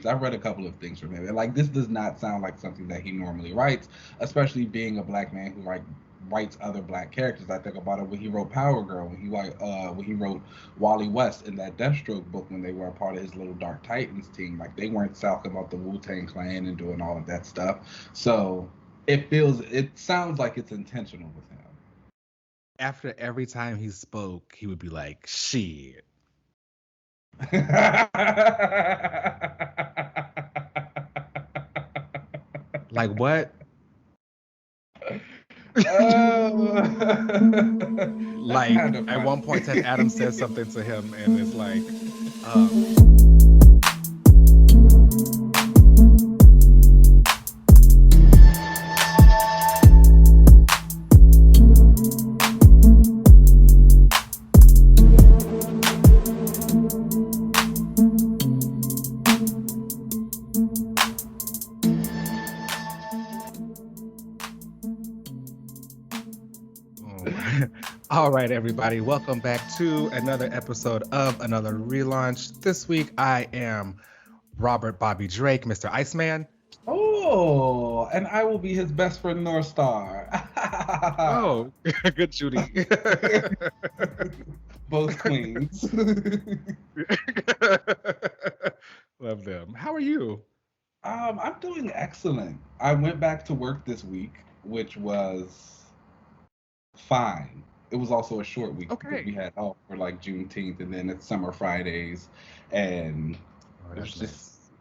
I've read a couple of things from him, and like this does not sound like something that he normally writes, especially being a black man who writes other black characters. I think about it when he wrote Power Girl, when he wrote Wally West in that Deathstroke book when they were a part of his little Dark Titans team. Like they weren't talking about the Wu-Tang Clan and doing all of that stuff. So it sounds like it's intentional with him. After every time he spoke, he would be like, "Shit." Like what? That's Like kind of at one point, Ted funny. Adams says something to him, and it's like, all right, everybody, welcome back to another episode of another relaunch. This week, I am Robert Bobby Drake, Mr. Iceman. Oh, and I will be his best friend, North Star. Oh, good Judy. Both queens. Love them. How are you? I'm doing excellent. I went back to work this week, which was fine. It was also a short week because we Okay. had off for like Juneteenth and then it's summer Fridays, and Oh, it was that's just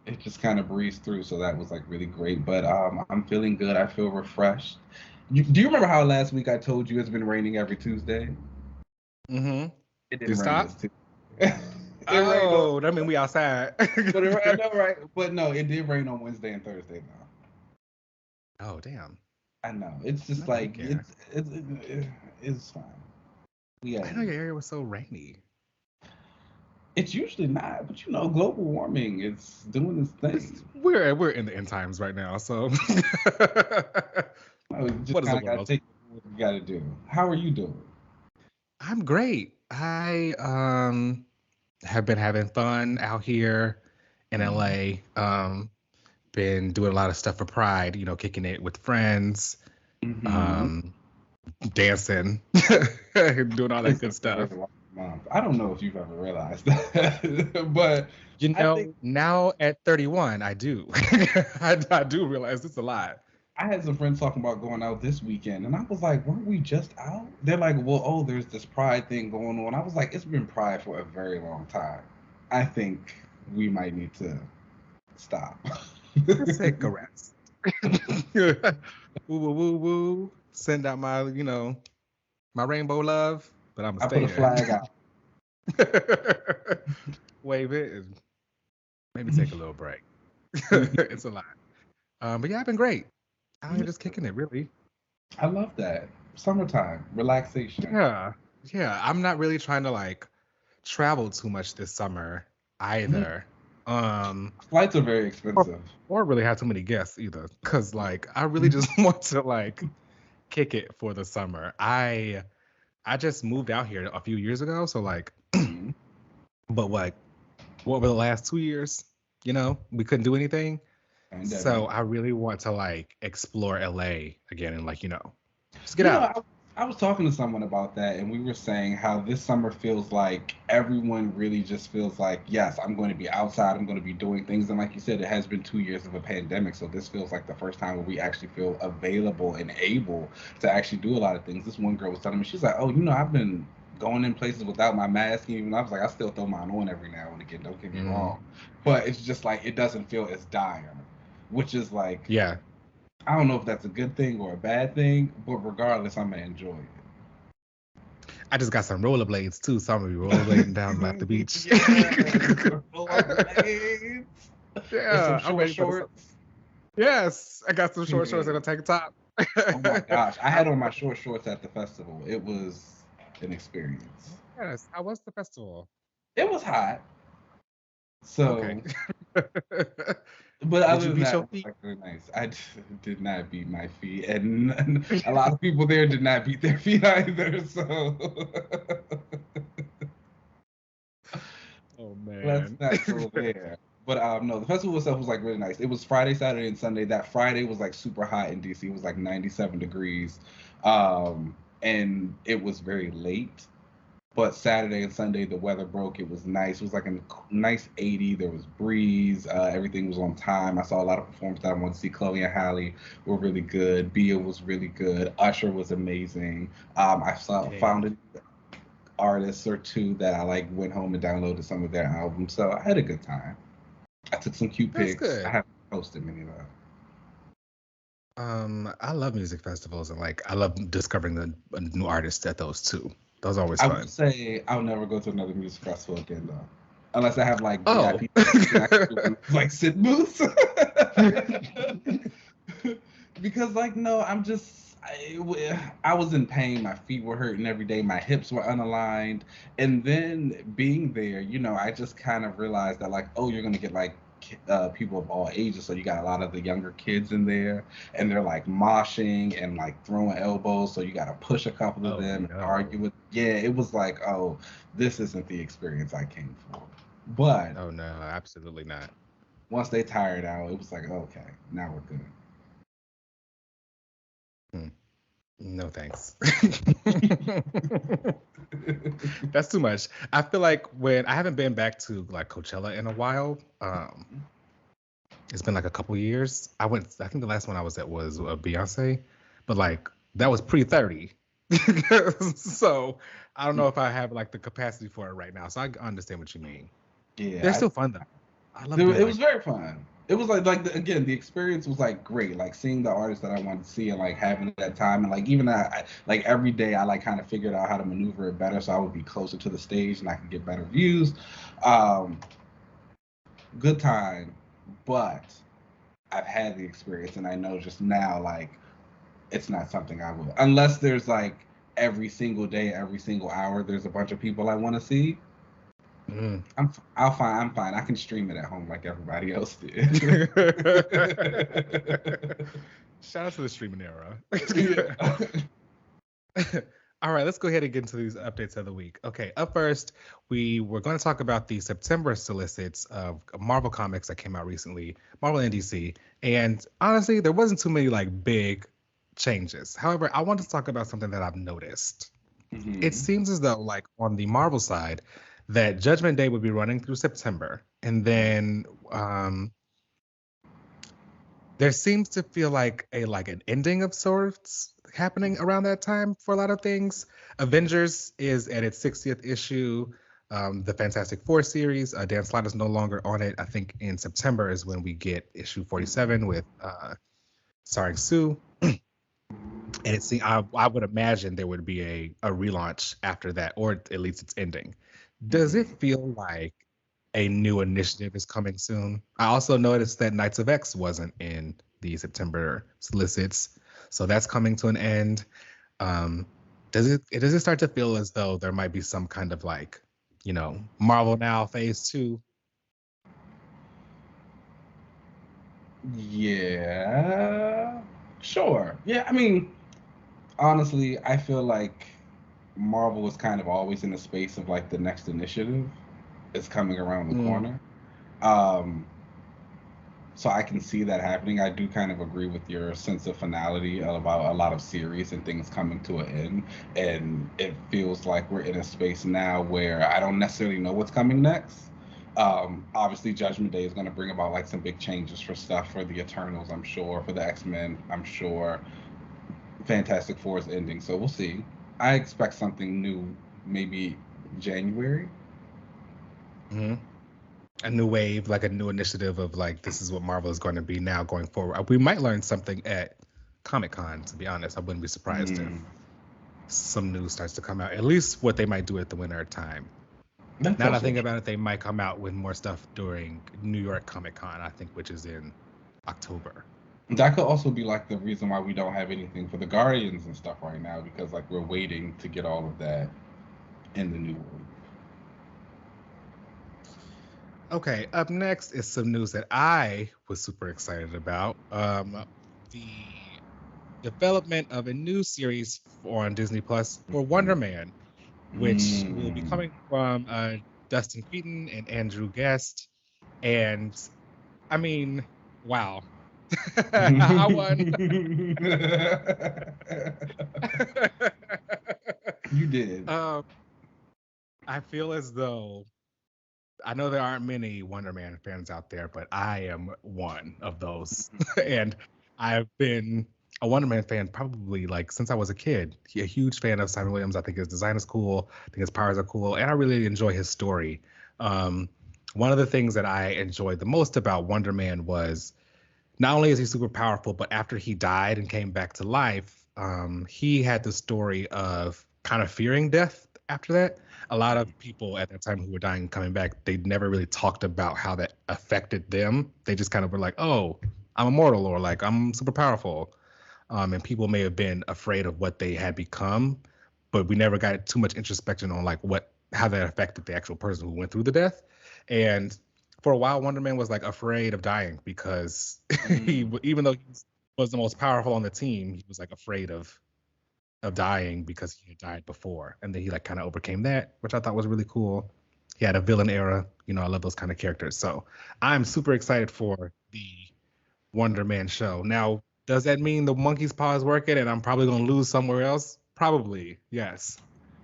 nice. it just kind of breezed through. So that was like really great. But I'm feeling good. I feel refreshed. Do you remember how last week I told you it's been raining every Tuesday? Mm-hmm. It Did didn't it rain this stop? Tuesday. It rained on, Oh, that mean we outside. I know, right? But no, it did rain on Wednesday and Thursday now. Oh, damn. I know. It's just Not the like weekend. it's fine. I Yeah, know your area was so rainy. it's usually not, but global warming is doing its thing. We're in the end times right now, so You just what is the kind of got to world? take what you got to do. How are you doing? I'm great. I have been having fun out here in Mm-hmm. LA. Been doing a lot of stuff for Pride, kicking it with friends, Mm-hmm. um, dancing, doing all that It's a good very stuff. long month. I don't know if you've ever realized that, but I think Now at 31, I do. I do realize it's a lot. I had some friends talking about going out this weekend, and I was like, weren't we just out? They're like, well, oh, there's this Pride thing going on. I was like, it's been Pride for a very long time. I think we might need to stop. Let's take a rest. Woo woo woo woo. Send out my rainbow love, but I'm gonna I put stay a flag out. in. Wave it and maybe take a little break. It's a lot. But yeah, I've been great. Out here just kicking it, really. I love that. Summertime, relaxation. Yeah. Yeah. I'm not really trying to travel too much this summer Mm. either. Um Flights are very or, expensive. or really have too many guests either. Cause I really just want to kick it for the summer. I just moved out here a few years ago, so Mhm. but what were the last 2 years? We couldn't do anything. Pandemic. So I really want to explore LA again and just get You know, out. I, I was talking to someone about that, and we were saying how this summer feels like everyone really just feels like, yes, I'm going to be outside, I'm going to be doing things. And like you said, it has been 2 years of a pandemic, so this feels like the first time where we actually feel available and able to actually do a lot of things. This one girl was telling me, she's like, oh, I've been going in places without my mask, even I was like, I still throw mine on every now and again. Don't get me Mm, wrong, but it's just like it doesn't feel as dire, which is like yeah. I don't know if that's a good thing or a bad thing, but regardless, I'm gonna enjoy I just got some rollerblades too, so I'm gonna be rollerblading down at the it. beach. Yes, rollerblades and some Yeah, I'm short ready for the summer. shorts. Yes, I got some short shorts and a Period. tank top. Oh my gosh, I had on my short shorts at the festival. It was an experience. Yes, how was the festival? It was hot, Okay. so but Did other you than beat that, your it was feet? like really nice. Did not beat my feet, and a lot of people there did not beat their feet either. So Oh let's man. not go there. But no, the festival itself was like really nice. It was Friday, Saturday, and Sunday. That Friday was like super hot in DC. It was like 97 degrees, and it was very late. But Saturday and Sunday, the weather broke. It was nice. It was like a nice 80. There was breeze. Everything was on time. I saw a lot of performances that I wanted to see. Chloe and Halle were really good. Bia was really good. Usher was amazing. Found an artist or two that I like. Went home and downloaded some of their albums. So I had a good time. I took some cute pics. Good. I haven't posted many of them. I love music festivals and like I love discovering a new artists at those too. Those are always fun. I would say I'll never go to another music festival again though, unless I have like VIP like sit booths. Because like no, I was in pain. My feet were hurting every day. My hips were unaligned, and then being there, I just kind of realized that like, oh, you're gonna get like people of all ages, so you got a lot of the younger kids in there, and they're like moshing and like throwing elbows, so you got to push a couple of them and argue with. Yeah, it was like, oh, this isn't the experience I came for. But oh no, absolutely not. Once they tired out, it was like, okay, now we're good. No thanks. That's too much. I feel like when I haven't been back to like Coachella in a while, it's been like a couple years. I think the last one I was at was Beyonce, but like that was pre-30. So I don't know if I have like the capacity for it right now. So I understand what you mean. Yeah, they're still fun though. I love it. It was very fun. It was again, the experience was like great, like seeing the artists that I wanted to see and like having that time, and like even like every day I like kind of figured out how to maneuver it better so I would be closer to the stage and I could get better views. Good time, but I've had the experience and I know just now like it's not something I would, unless there's like every single day, every single hour there's a bunch of people I want to see. I'm fine. I can stream it at home like everybody else did. Shout out to the streaming era. All right, let's go ahead and get into these updates of the week. Okay, up first, we were going to talk about the September solicits of Marvel comics that came out recently, Marvel and DC. And honestly, there wasn't too many like big changes. However, I wanted to talk about something that I've noticed. Mm-hmm. It seems as though like on the Marvel side, that Judgment Day would be running through September. And then there seems to feel like an ending of sorts happening around that time for a lot of things. Avengers is at its 60th issue. The Fantastic Four series, Dan Slott is no longer on it. I think in September is when we get issue 47 with starring Sue. And I would imagine there would be a relaunch after that, or at least it's ending. Does it feel like a new initiative is coming soon? I also noticed that Knights of X wasn't in the September solicits, so that's coming to an end. Does it start to feel as though there might be some kind of like, Marvel Now Phase 2? Yeah, sure. Yeah, I mean, honestly, I feel like Marvel is kind of always in the space of like the next initiative is coming around the corner. So I can see that happening. I do kind of agree with your sense of finality about a lot of series and things coming to an end. And it feels like we're in a space now where I don't necessarily know what's coming next. Obviously Judgment Day is going to bring about like some big changes for stuff for the Eternals, I'm sure, for the X-Men, I'm sure. Fantastic Four is ending, so we'll see. I expect something new, maybe January. Mm-hmm. A new wave, like a new initiative of like, this is what Marvel is going to be now going forward. We might learn something at Comic-Con, to be honest. I wouldn't be surprised if some news starts to come out, at least what they might do at the winter time. Now that I think about it, they might come out with more stuff during New York Comic-Con, I think, which is in October. That could also be like the reason why we don't have anything for the Guardians and stuff right now, because like we're waiting to get all of that in the new world. Okay, up next is some news that I was super excited about. The development of a new series on Disney Plus for Wonder Man, which will be coming from Dustin Keaton and Andrew Guest. And I mean, wow. I won. You did. I feel as though I know there aren't many Wonder Man fans out there, but I am one of those. And I've been a Wonder Man fan probably like since I was a kid. A huge fan of Simon Williams. I think his design is cool. I think his powers are cool. And I really enjoy his story. One of the things that I enjoyed the most about Wonder Man was not only is he super powerful, but after he died and came back to life, he had the story of kind of fearing death after that. A lot of people at that time who were dying and coming back, they never really talked about how that affected them. They just kind of were like, oh, I'm immortal, or like I'm super powerful. And people may have been afraid of what they had become, but we never got too much introspection on like how that affected the actual person who went through the death. And for a while, Wonder Man was like afraid of dying because even though he was the most powerful on the team, he was like afraid of dying because he had died before. And then he like kind of overcame that, which I thought was really cool. He had a villain era. You know, I love those kind of characters. So I'm super excited for the Wonder Man show. Now, does that mean the monkey's paw is working and I'm probably going to lose somewhere else? Probably, yes.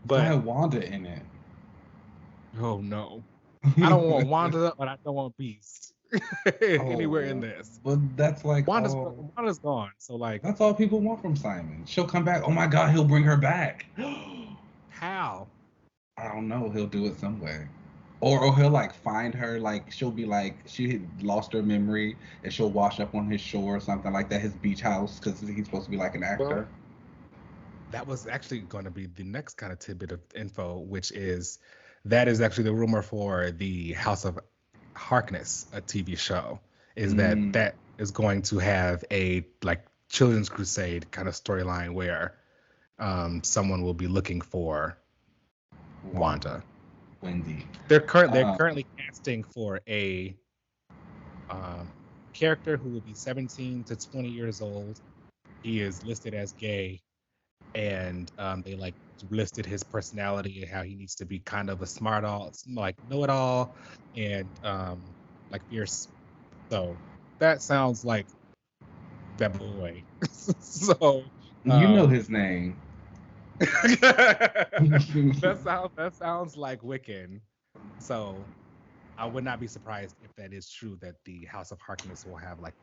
But I But had Wanda in it. oh no. I don't want Wanda, but I don't want Beast anywhere in this. But that's like Wanda's gone, so like that's all people want from Simon. She'll come back. Oh my God, he'll bring her back. how? I don't know. He'll do it some way. Or he'll like find her, like she'll be like she had lost her memory and she'll wash up on his shore or something like that, his beach house, because he's supposed to be like an actor. Well, that was actually going to be the next kind of tidbit of info, which is that is actually the rumor for the House of Harkness, a TV show, is that is going to have a like Children's Crusade kind of storyline where someone will be looking for Wanda. Wendy. They're currently casting for a character who will be 17 to 20 years old. He is listed as gay, and they like listed his personality and how he needs to be kind of a smart all, like know-it-all, and like fierce. So that sounds like that boy. So you know his name. that sounds like Wiccan. So I would not be surprised if that is true, that the House of Harkness will have like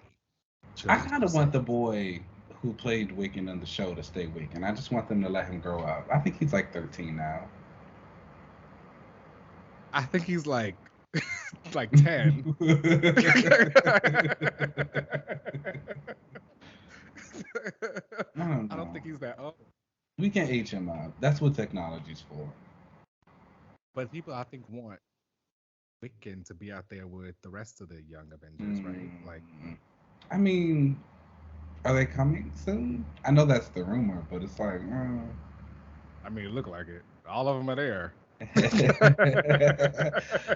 I kind of want the boy who played Wiccan in the show to stay Wiccan. I just want them to let him grow up. I think he's like 13 now. I think he's like 10. I don't think he's that old. We can age him up. That's what technology's for. But people, I think, want Wiccan to be out there with the rest of the young Avengers, right? Like, I mean, are they coming soon? I know that's the rumor, but it's like, I mean, it looked like it. All of them are there.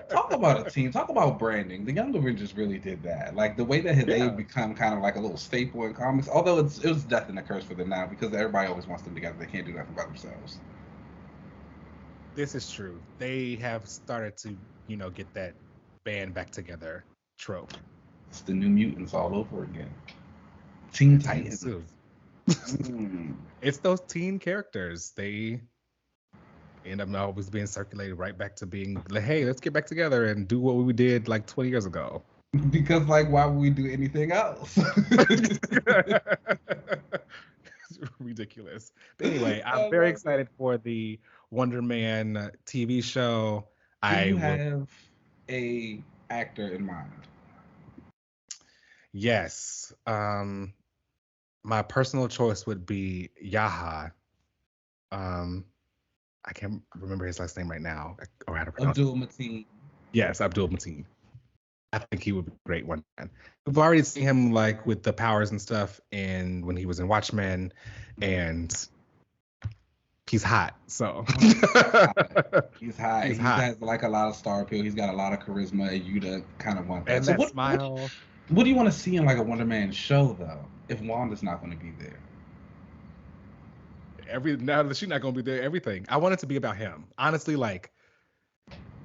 Talk about a team. Talk about branding. The Young Avengers really did that. Like the way that they become kind of like a little staple in comics. Although it was death and a curse for them now because everybody always wants them together. They can't do nothing by themselves. This is true. They have started to, get that band back together trope. It's the New Mutants all over again. Teen Titans. It's those teen characters. They end up always being circulated right back to being like, hey, let's get back together and do what we did like 20 years ago. Because like, why would we do anything else? Ridiculous. But anyway, I'm very excited for the Wonder Man TV show. Do you have a actor in mind? Yes. My personal choice would be Yaha. I can't remember his last name right now. Or how to pronounce Abdul Mateen. Yes, Abdul Mateen. I think he would be a great one. We've already seen him like with the powers and stuff, and when he was in Watchmen, and he's hot. So he's hot. He has like a lot of star appeal. He's got a lot of charisma, and you'd kind of want that. And so that smile. What do you want to see in like a Wonder Man show though? If Wanda's not going to be there. Now that she's not going to be there, everything. I want it to be about him. Honestly, like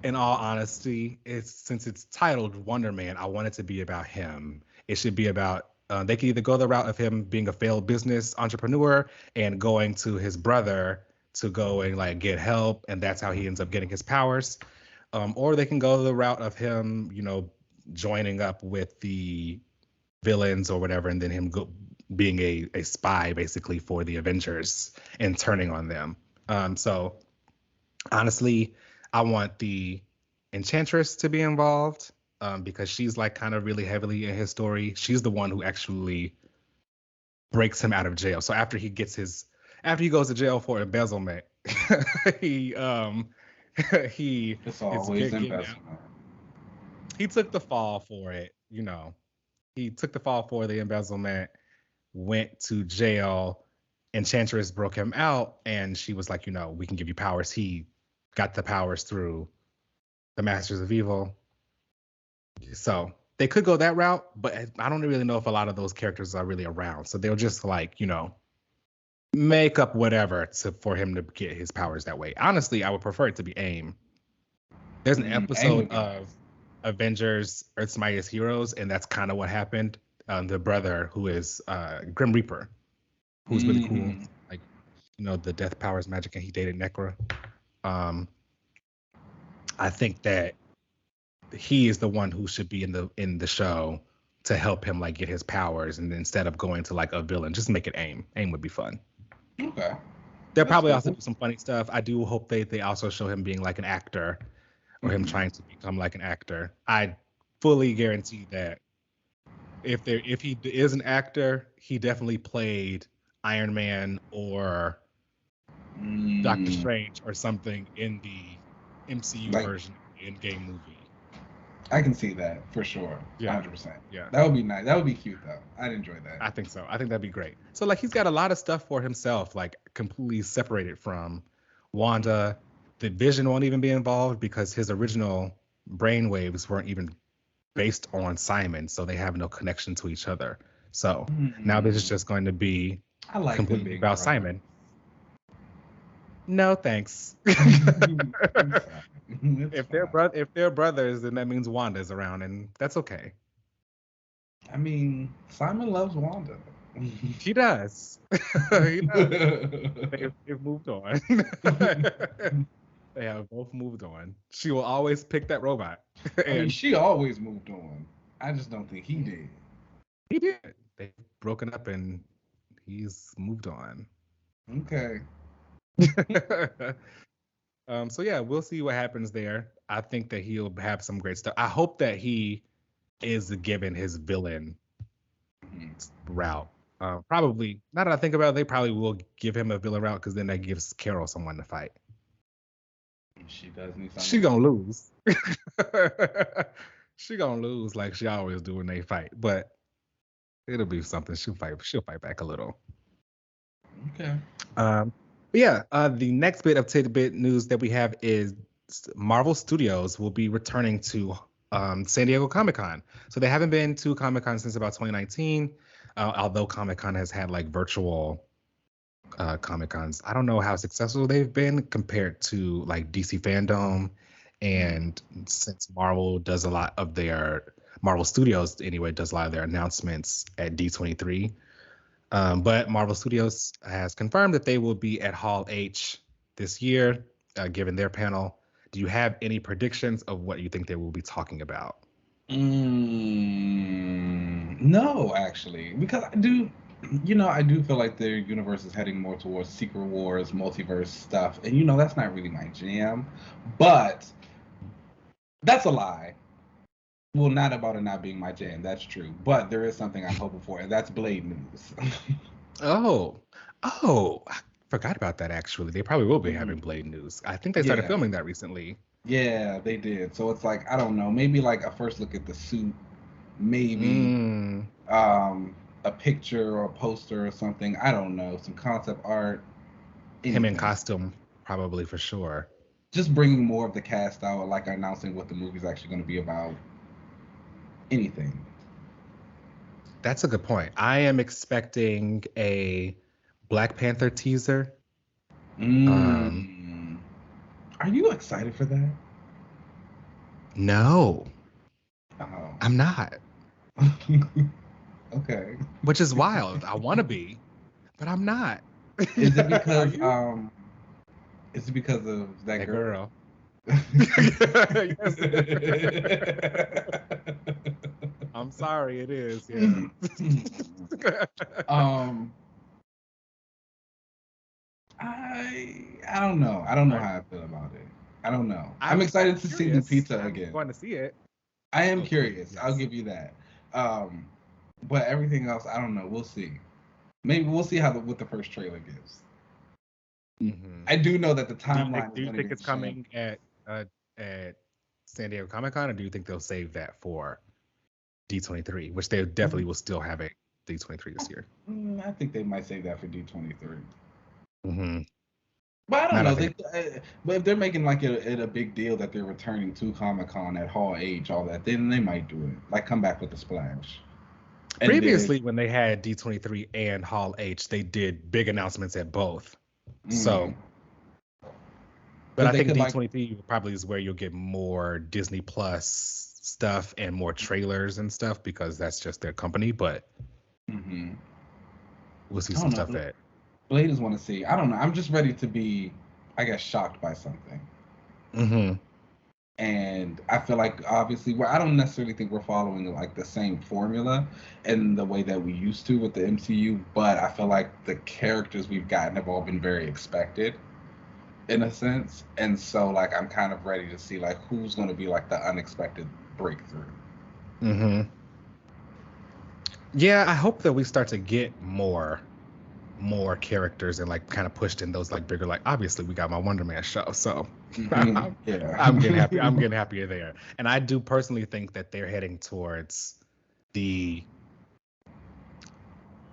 in all honesty, since it's titled Wonder Man, I want it to be about him. It should be about they could either go the route of him being a failed business entrepreneur and going to his brother to go and like get help, and that's how he ends up getting his powers. Or they can go the route of him, joining up with the villains or whatever, and then him being a spy basically for the Avengers and turning on them. So honestly, I want the Enchantress to be involved because she's like kind of really heavily in his story. She's the one who actually breaks him out of jail. So after he goes to jail for embezzlement, he It's always embezzlement. He took the fall for it, He took the fall for the embezzlement, went to jail. Enchantress broke him out, and she was like, we can give you powers. He got the powers through the Masters of Evil. So they could go that route, but I don't really know if a lot of those characters are really around. So they'll just like, make up whatever for him to get his powers that way. Honestly, I would prefer it to be AIM. There's an episode of Avengers Earth's Mightiest Heroes, and that's kind of what happened. The brother who is Grim Reaper, who's really cool. Like, the death powers magic, and he dated Necra. I think that he is the one who should be in the show to help him like get his powers, and instead of going to like a villain, just make it AIM. AIM would be fun. Okay. They'll probably also do some funny stuff. I do hope they also show him being like an actor, or him trying to become like an actor. I fully guarantee that if he is an actor, he definitely played Iron Man or Doctor Strange or something in the MCU version of the Endgame movie. I can see that for sure. Yeah. 100%. Yeah. That would be nice. That would be cute though. I'd enjoy that. I think so. I think that'd be great. So like he's got a lot of stuff for himself, like completely separated from Wanda. The Vision won't even be involved because his original brainwaves weren't even based on Simon, so they have no connection to each other. So now this is just going to be completely about Simon. No, thanks. If they're brothers, then that means Wanda's around, and that's okay. I mean, Simon loves Wanda. He does. He does. They've moved on. They have both moved on. She will always pick that robot. And she always moved on. I just don't think he did. He did. They've broken up and he's moved on. Okay. So yeah, we'll see what happens there. I think that he'll have some great stuff. I hope that he is given his villain route. Probably, now that I think about it, they probably will give him a villain route because then that gives Carol someone to fight. She does need something. She gonna lose. She gonna lose like she always do when they fight, but it'll be something. She'll fight back a little. Okay. But yeah, the next bit of tidbit news that we have is Marvel Studios will be returning to San Diego Comic-Con. So they haven't been to Comic-Con since about 2019, although Comic-Con has had like virtual Comic-Cons. I don't know how successful they've been compared to like DC Fandom, and since Marvel Studios anyway does a lot of their announcements at D23. But Marvel Studios has confirmed that they will be at Hall H this year, given their panel. Do you have any predictions of what you think they will be talking about? No, actually, because I do feel like their universe is heading more towards Secret Wars, multiverse stuff, and that's not really my jam. But that's a lie. Well, not about it not being my jam. That's true. But there is something I'm hoping for, and that's Blade news. Oh, I forgot about that, actually. They probably will be having Blade news. I think they started filming that recently. Yeah, they did. So it's like, I don't know, maybe like a first look at the suit, maybe a picture or a poster or something. I don't know, some concept art. Him in costume, probably, for sure. Just bringing more of the cast out, like announcing what the movie's actually going to be about. Anything. That's a good point. I am expecting a Black Panther teaser. Are you excited for that? No, Oh. I'm not. Okay. Which is wild. I want to be, but I'm not. Is it because Are you? is it because of that girl? Yes. I'm sorry, it is. Yeah. um, I don't know. I don't know how I feel about it. I don't know. I'm excited to see Lupita again. I'm going to see it. I am curious. Yes. I'll give you that. But everything else, I don't know. We'll see. Maybe we'll see what the first trailer gives. Mm-hmm. I do know that the timeline. Do you think it's coming at San Diego Comic-Con, or do you think they'll save that for D23, which they definitely will still have a D23 this year? I think they might save that for D23. Mm-hmm. But I don't know. But if they're making like it a big deal that they're returning to Comic-Con at Hall H, all that, then they might do it. Like come back with a splash. Previously, when they had D23 and Hall H, they did big announcements at both. So, but I think D23 probably is where you'll get more Disney Plus stuff and more trailers and stuff, because that's just their company. But we'll see some stuff at. Bladers want to see. I don't know. I'm just ready to be, I guess, shocked by something. Mm-hmm. And I feel like obviously I don't necessarily think we're following like the same formula in the way that we used to with the MCU, but I feel like the characters we've gotten have all been very expected in a sense. And so like I'm kind of ready to see like who's going to be like the unexpected breakthrough. Mm-hmm. Yeah, I hope that we start to get more characters and like kind of pushed in those like bigger, like obviously we got my Wonder Man show, so I'm getting happy. I'm getting happier there. And I do personally think that they're heading towards I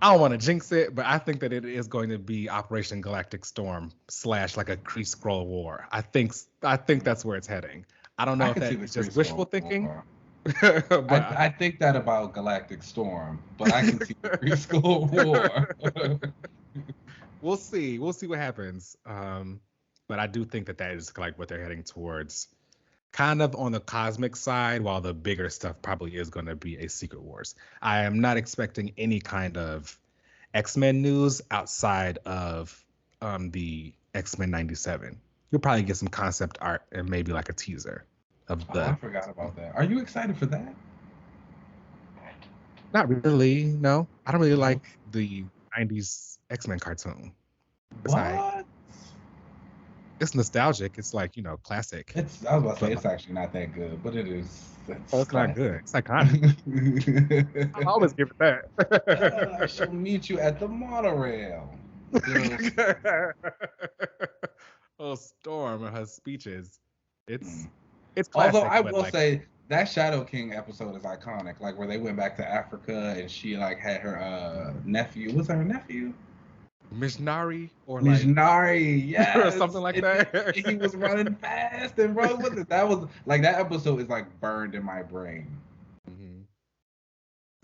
don't want to jinx it, but I think that it is going to be Operation Galactic Storm / like a Kree Skrull war. I think that's where it's heading. I don't know if that's just wishful thinking. But I think that about Galactic Storm, but I can see the Kree Skrull war. We'll see what happens. But I do think that is like what they're heading towards, kind of on the cosmic side, while the bigger stuff probably is going to be a Secret Wars. I am not expecting any kind of X-Men news outside of the X-Men 97. You'll probably get some concept art and maybe like a teaser of the. I forgot about that. Are you excited for that? Not really. No, I don't really like the 90s X-Men cartoon. What? It's nostalgic. It's like, classic. I was about to say it's actually not that good, but it is. It's not good. It's iconic. I'll always give it that. I shall meet you at the monorail. Storm and her speeches. It's classic. Although I will say that Shadow King episode is iconic. Like where they went back to Africa and she like had her nephew. Was that her nephew? Mishnari yes, or something like that. He was running fast and run with it. That was like that episode is like burned in my brain. Mm-hmm.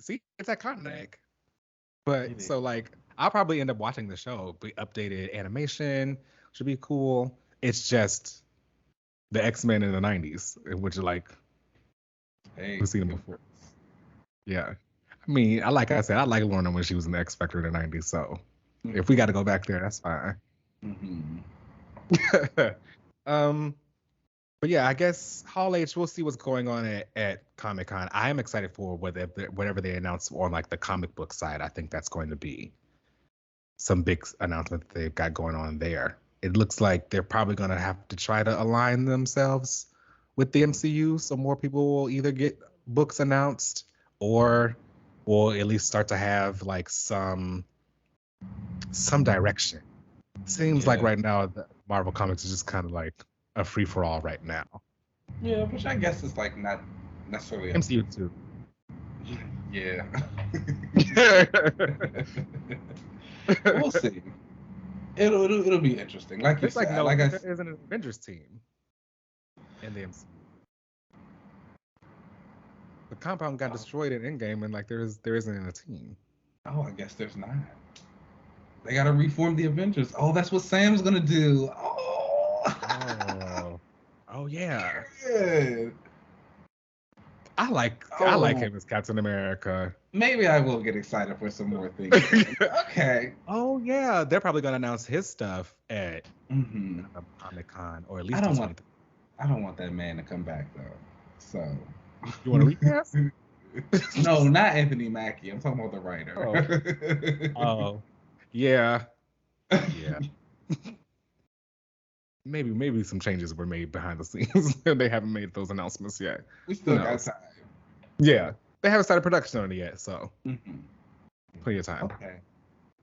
See, it's iconic. But so like I'll probably end up watching the show. But updated animation should be cool. It's just the X-Men in the 90s, which are like we've seen them before. Yeah, I mean, like I said, I like Lorna when she was in the X Factor in the 90s. So. If we got to go back there, that's fine. But yeah, I guess Hall H, we'll see what's going on at Comic-Con. I am excited for whatever they announce on like the comic book side. I think that's going to be some big announcement that they've got going on there. It looks like they're probably going to have to try to align themselves with the MCU, so more people will either get books announced or will at least start to have like some direction. Seems like right now the Marvel Comics is just kind of like a free for all right now. Yeah, which I guess is like not necessarily MCU too. Yeah. We'll see. It'll be interesting. Like you said, there isn't an Avengers team in the MCU. The compound got destroyed in Endgame, and like there isn't a team. Oh, I guess there's not. They gotta reform the Avengers. Oh, that's what Sam's gonna do. Oh yeah. Good. I like Oh, him as Captain America. maybe I will get excited for some more things. Okay. Oh yeah, they're probably gonna announce his stuff at Hmm. Comic Con or at I least don't want D23. I don't want that man to come back though. So You want to recast? no, not Anthony Mackie. I'm talking about the writer. Oh, oh, yeah, yeah. Maybe some changes were made behind the scenes and they haven't made those announcements yet. We Who still got knows? time. Yeah, they haven't started production on it yet, so Hmm. plenty of time. Okay.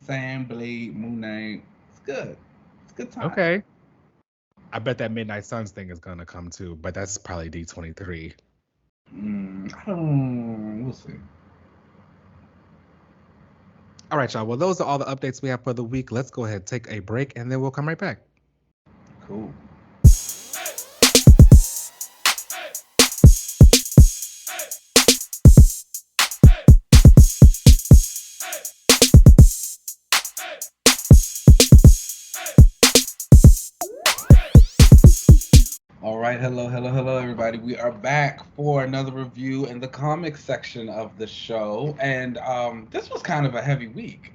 Sam, Blade, Moon Knight. It's good. It's a good time. Okay. I bet that Midnight Suns thing is gonna come too, but that's probably D23. I don't. We'll see. All right, y'all. Well, those are all the updates we have for the week. Let's go ahead and take a break, and then we'll come right back. Cool. All right, hello, everybody. We are back for another review in the comics section of the show, and this was kind of a heavy week.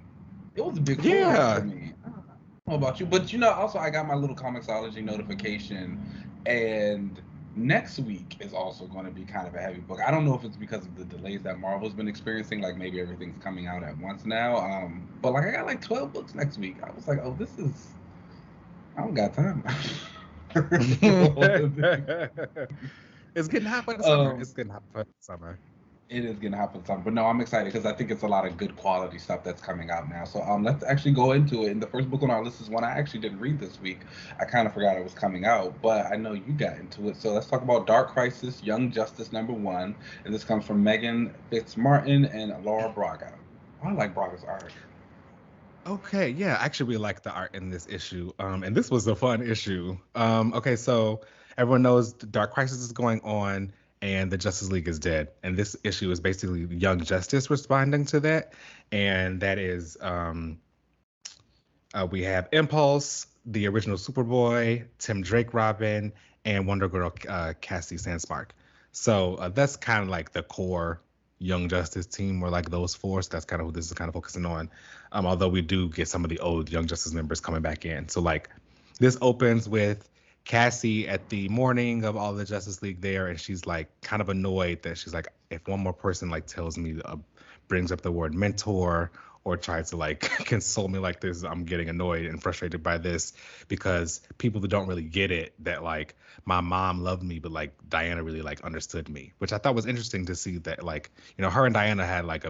It was a big full week for me. I don't know about you, but also I got my little Comixology notification, and next week is also going to be kind of a heavy book. I don't know if it's because of the delays that Marvel's been experiencing, like maybe everything's coming out at once now. But like I got like 12 books next week. I was like, oh, I don't got time. It's getting hot for the summer. Um, It's getting hot for the summer. It is gonna happen some, but no, I'm excited because I think it's a lot of good quality stuff that's coming out now. So let's actually go into it. And the first book on our list is one I actually didn't read this week. I kind of forgot it was coming out, but I know you got into it. So let's talk about Dark Crisis: Young Justice #1, and this comes from Megan Fitzmartin and Laura Braga. I like Braga's art. Okay, yeah, I actually really like the art in this issue. And this was a fun issue. Okay, so everyone knows the Dark Crisis is going on and the Justice League is dead. And this issue is basically Young Justice responding to that. And that is we have Impulse, the original Superboy, Tim Drake Robin, and Wonder Girl Cassie Sandspark. So that's kind of like the core Young Justice team, or like those four. So that's kind of who this is kind of focusing on. Although we do get some of the old Young Justice members coming back in. So like this opens with Cassie at the morning of all the Justice League there, and she's like kind of annoyed that she's like, if one more person like tells me, brings up the word mentor or tries to like console me like this, I'm getting annoyed and frustrated by this, because people that don't really get it, that like my mom loved me, but like Diana really like understood me, which I thought was interesting to see that like, her and Diana had like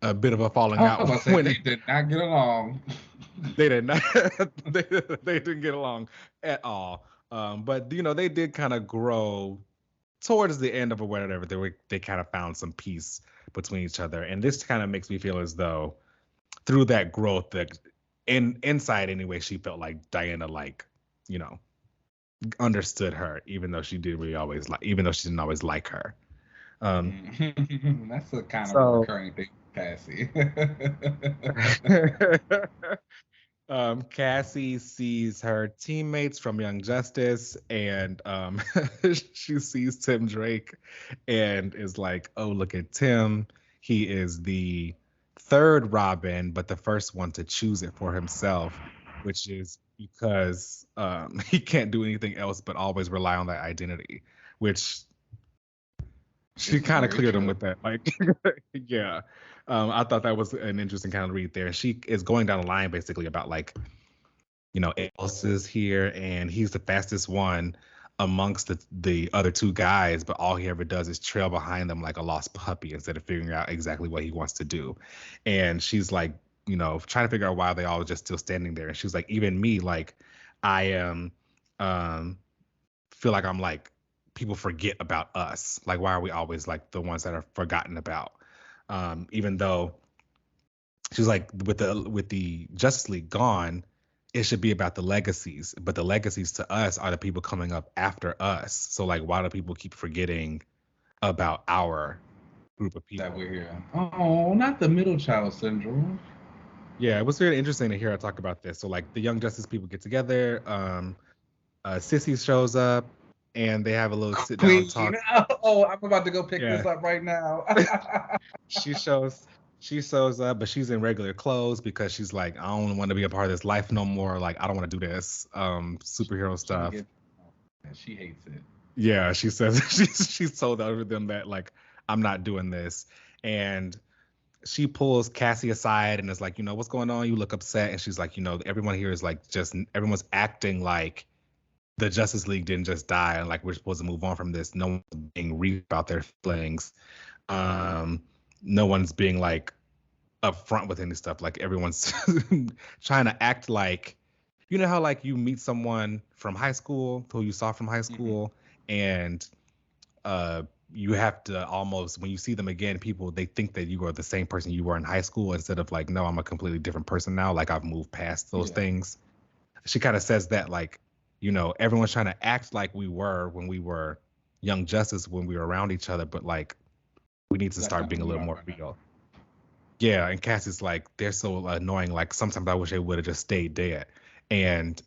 a bit of a falling I out was about to say, when they did not get along. they did not they didn't get along at all. But they did kind of grow towards the end of or whatever. They kind of found some peace between each other, and this kind of makes me feel as though through that growth, that inside anyway, she felt like Diana like understood her, even though she didn't always like her. That's a kind of a So recurring thing, Cassie. Cassie sees her teammates from Young Justice, and she sees Tim Drake and is like, oh, look at Tim. He is the third Robin, but the first one to choose it for himself, which is because he can't do anything else but always rely on that identity, which she kind of cleared him with that. Like, yeah. I thought that was an interesting kind of read there. She is going down the line basically about like, Else is here and he's the fastest one amongst the other two guys, but all he ever does is trail behind them like a lost puppy instead of figuring out exactly what he wants to do. And she's like, trying to figure out why they all just still standing there. And she's like, even me, like I am feel like I'm like, people forget about us. Like, why are we always like the ones that are forgotten about? Even though she's like, with the Justice League gone, it should be about the legacies, but the legacies to us are the people coming up after us. So like, why do people keep forgetting about our group of people that we're here? Oh, not the middle child syndrome. Yeah, it was very interesting to hear her talk about this. So like the Young Justice people get together. Sissy shows up. and they have a little sit down Queen. talk. Oh, I'm about to go pick Yeah. this up right now. she shows up, but she's in regular clothes because she's like, I don't want to be a part of this life no more. Like, I don't want to do this superhero stuff. She hates it. Yeah, she says she's told over them that like, I'm not doing this. And she pulls Cassie aside and is like, what's going on? You look upset. And she's like, everyone here is like, just everyone's acting like the Justice League didn't just die and like we're supposed to move on from this. No one's being real about their feelings. No one's being like upfront with any stuff. Like everyone's trying to act like, how like you meet someone from high school who you saw from high school, and you have to almost, when you see them again, they think that you are the same person you were in high school instead of like, no, I'm a completely different person now. Like I've moved past those things. She kind of says that like, everyone's trying to act like we were when we were Young Justice, when we were around each other, but like we need to start being a little more real. Yeah, and Cassie's like, they're so annoying. Like sometimes I wish they would have just stayed dead. And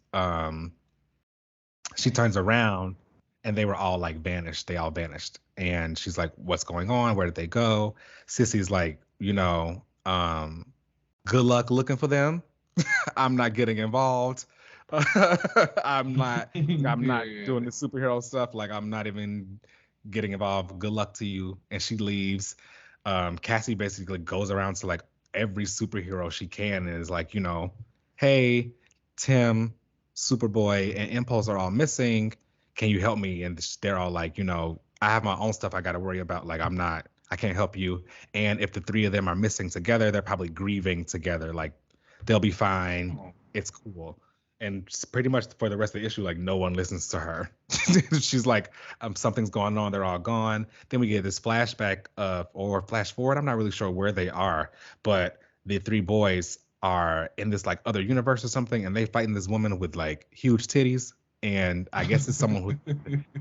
she turns around and they were all like vanished. They all vanished. And she's like, what's going on? Where did they go? Sissy's like, good luck looking for them. I'm not getting involved. I'm not doing the superhero stuff. Like I'm not even getting involved. Good luck to you. And she leaves. Cassie basically goes around to like every superhero she can and is like, hey, Tim, Superboy, and Impulse are all missing. Can you help me? And they're all like, I have my own stuff I got to worry about. Like I can't help you. And if the three of them are missing together, they're probably grieving together. Like they'll be fine. It's cool. And pretty much for the rest of the issue, like no one listens to her. She's like, something's going on. They're all gone. Then we get this flashback or flash forward. I'm not really sure where they are, but the three boys are in this like other universe or something, and they fighting this woman with like huge titties. And I guess it's someone who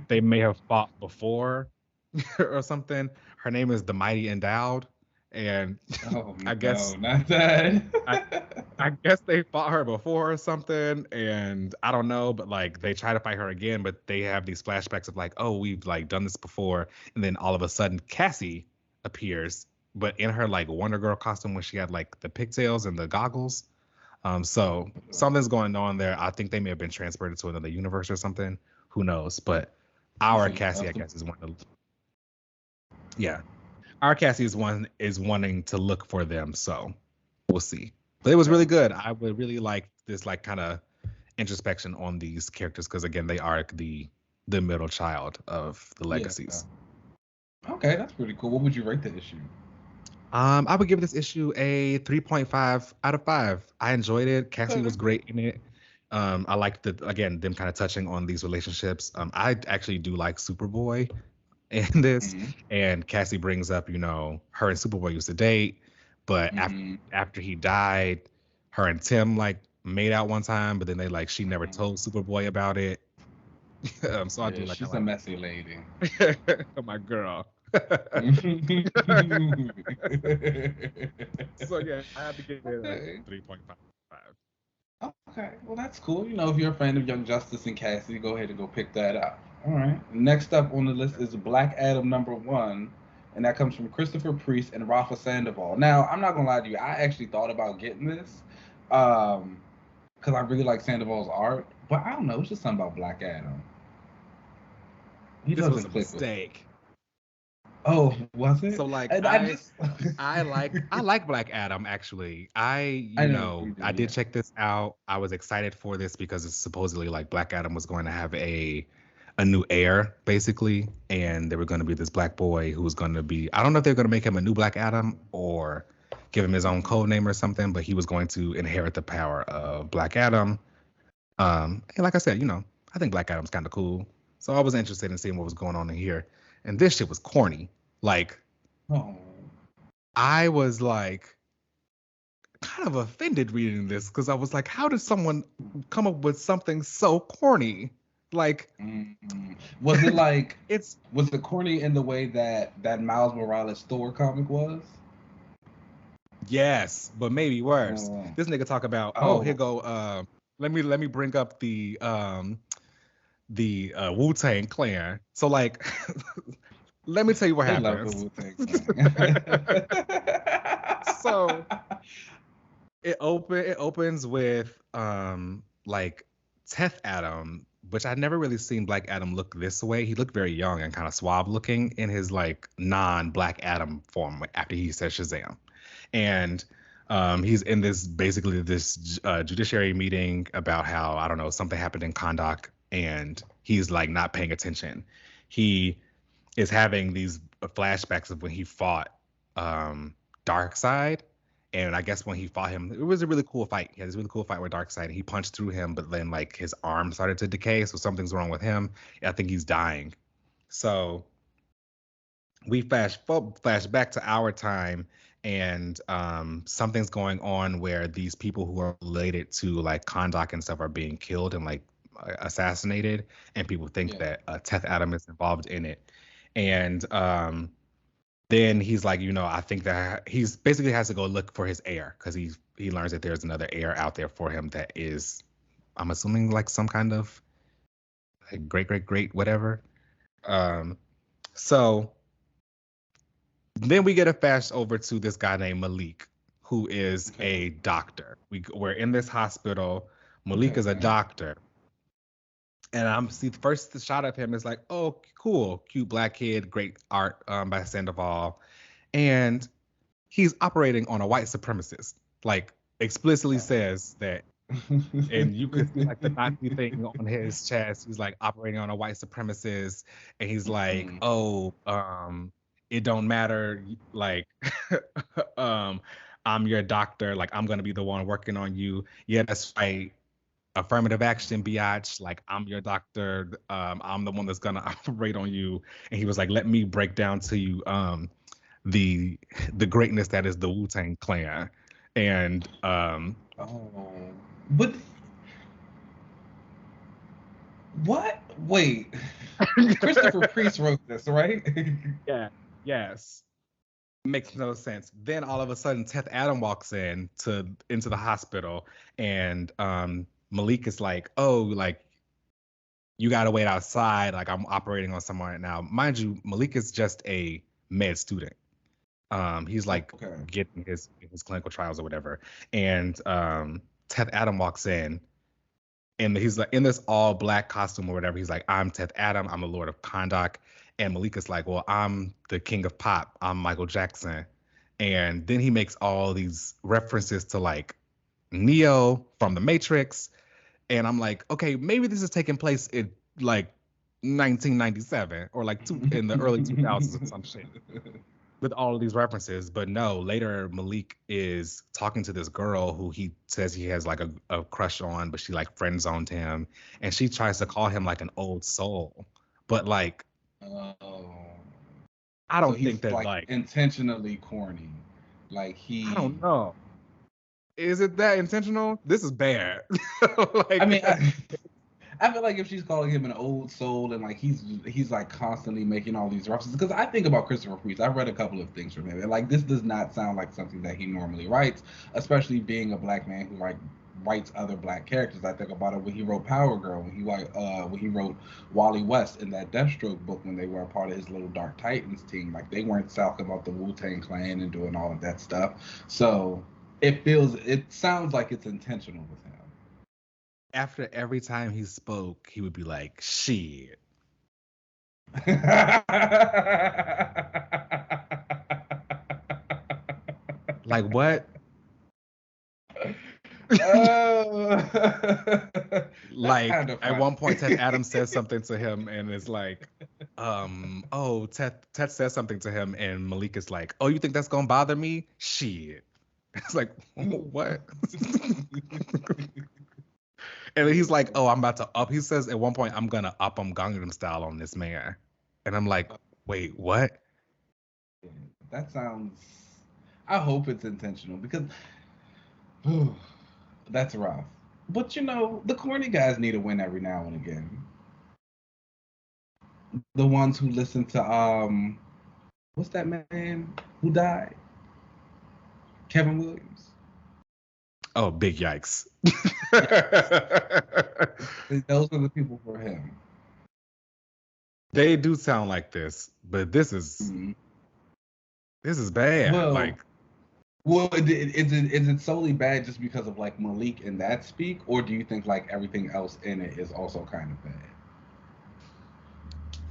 they may have fought before or something. Her name is the Mighty Endowed. And I guess not that. I guess they fought her before or something, and I don't know, but like they try to fight her again, but they have these flashbacks of like, oh, we've like done this before, and then all of a sudden Cassie appears, but in her like Wonder Girl costume when she had like the pigtails and the goggles. So something's going on there. I think they may have been transported to another universe or something. Who knows? But our Cassie, I guess, is one of the our Cassie is wanting to look for them, so we'll see. But it was really good. I would really like this like kind of introspection on these characters because again, they are the middle child of the legacies. Yeah. Okay, that's pretty cool. What would you rate the issue? I would give this issue a 3.5 out of 5. I enjoyed it. Cassie was great in it. I liked them kind of touching on these relationships. I actually do like Superboy in this, and Cassie brings up, her and Superboy used to date, but after he died, her and Tim like made out one time, but then she never told Superboy about it. So I do like. She's a messy lady. My girl. So yeah, I have to give it a 3.5. Okay, well that's cool. If you're a fan of Young Justice and Cassie, go ahead and go pick that up. All right. Next up on the list is Black Adam #1, and that comes from Christopher Priest and Rafa Sandoval. Now, I'm not gonna lie to you, I actually thought about getting this, because I really like Sandoval's art, but I don't know, it's just something about Black Adam. This was a mistake. Oh, was it? So I like Black Adam actually. I did check this out. I was excited for this because it's supposedly like Black Adam was going to have a new heir basically, and there were going to be this black boy who was going to be, I don't know if they're going to make him a new Black Adam or give him his own code name or something, but he was going to inherit the power of Black Adam. And like I said, I think Black Adam's kind of cool. So I was interested in seeing what was going on in here. And this shit was corny. I was like kind of offended reading this because I was like, how did someone come up with something so corny? Was it like was it corny in the way that Miles Morales Thor comic was? Yes, but maybe worse. This nigga talk about, here go let me bring up the the Wu-Tang Clan. So like, let me tell you what They love the happens. Wu-Tang So Clan. it opens with like Teth Adam, which I never really seen Black Adam look this way. He looked very young and kind of suave looking in his like non-Black Adam form after he said Shazam. And he's in this basically this judiciary meeting about how, I don't know, something happened in Kondak, and he's like not paying attention. He is having these flashbacks of when he fought Darkseid. And I guess when he fought him, it was a really cool fight. He had this really cool fight with Darkseid, and he punched through him, but then like his arm started to decay, so something's wrong with him. I think he's dying. So we flash back to our time, and something's going on where these people who are related to like Kondak and stuff are being killed and like assassinated, and people think that Teth Adam is involved in it. And then he's like, I think that he's basically has to go look for his heir, because he learns that there's another heir out there for him that is, I'm assuming, like some kind of like great whatever. So then we get a flash over to this guy named Malik, who is a doctor. We're in this hospital. Malik is a doctor. And I'm see the first shot of him is like, oh, cool, cute black kid, great art by Sandoval. And he's operating on a white supremacist, like explicitly says that. And you could see like the Nazi thing on his chest. He's like operating on a white supremacist. And he's like, it don't matter. Like, I'm your doctor. Like, I'm going to be the one working on you. Yeah, that's right. Affirmative action, biatch. Like, I'm your doctor. I'm the one that's gonna operate on you. And he was like, let me break down to you the greatness that is the Wu-Tang Clan. And but what? Wait, Christopher Priest wrote this, right? Yeah. Yes. Makes no sense. Then all of a sudden, Teth Adam walks into the hospital, and Malik is like, oh, like, you gotta wait outside. Like, I'm operating on someone right now. Mind you, Malik is just a med student. He's like getting his clinical trials or whatever. And Teth Adam walks in, and he's like in this all black costume or whatever. He's like, I'm Teth Adam. I'm the Lord of Kondak. And Malik is like, well, I'm the King of Pop. I'm Michael Jackson. And then he makes all these references to like Neo from The Matrix. And I'm like, okay, maybe this is taking place in like 1997 or like in the early 2000s or some shit with all of these references. But no, later Malik is talking to this girl who he says he has like a crush on, but she like friend zoned him. And she tries to call him like an old soul. But like, I don't think that like intentionally corny. Like I don't know. Is it that intentional? This is bad. Like, I mean, I feel like if she's calling him an old soul and like he's like constantly making all these references, because I think about Christopher Priest. I've read a couple of things from him, and like this does not sound like something that he normally writes, especially being a black man who like writes other black characters. I think about it when he wrote Power Girl, when he wrote Wally West in that Deathstroke book when they were a part of his little Dark Titans team. Like they weren't talking about the Wu-Tang Clan and doing all of that stuff. So it sounds like it's intentional with him. After every time he spoke, he would be like, shit. Like what? Like at one point Teth Adam says something to him and it's like, Teth says something to him and Malik is like, oh, you think that's gonna bother me? Shit. It's like, what? And he's like, oh, I'm about to up. He says at one point, I'm gonna up him Gangnam Style on this man. And I'm like, wait, what? That sounds, I hope it's intentional because that's rough. But the corny guys need a win every now and again. The ones who listen to what's that man who died? Kevin Williams. Oh, big yikes. Those are the people for him. They do sound like this, but this is bad. Well, is it solely bad just because of like Malik and that speak, or do you think like everything else in it is also kind of bad?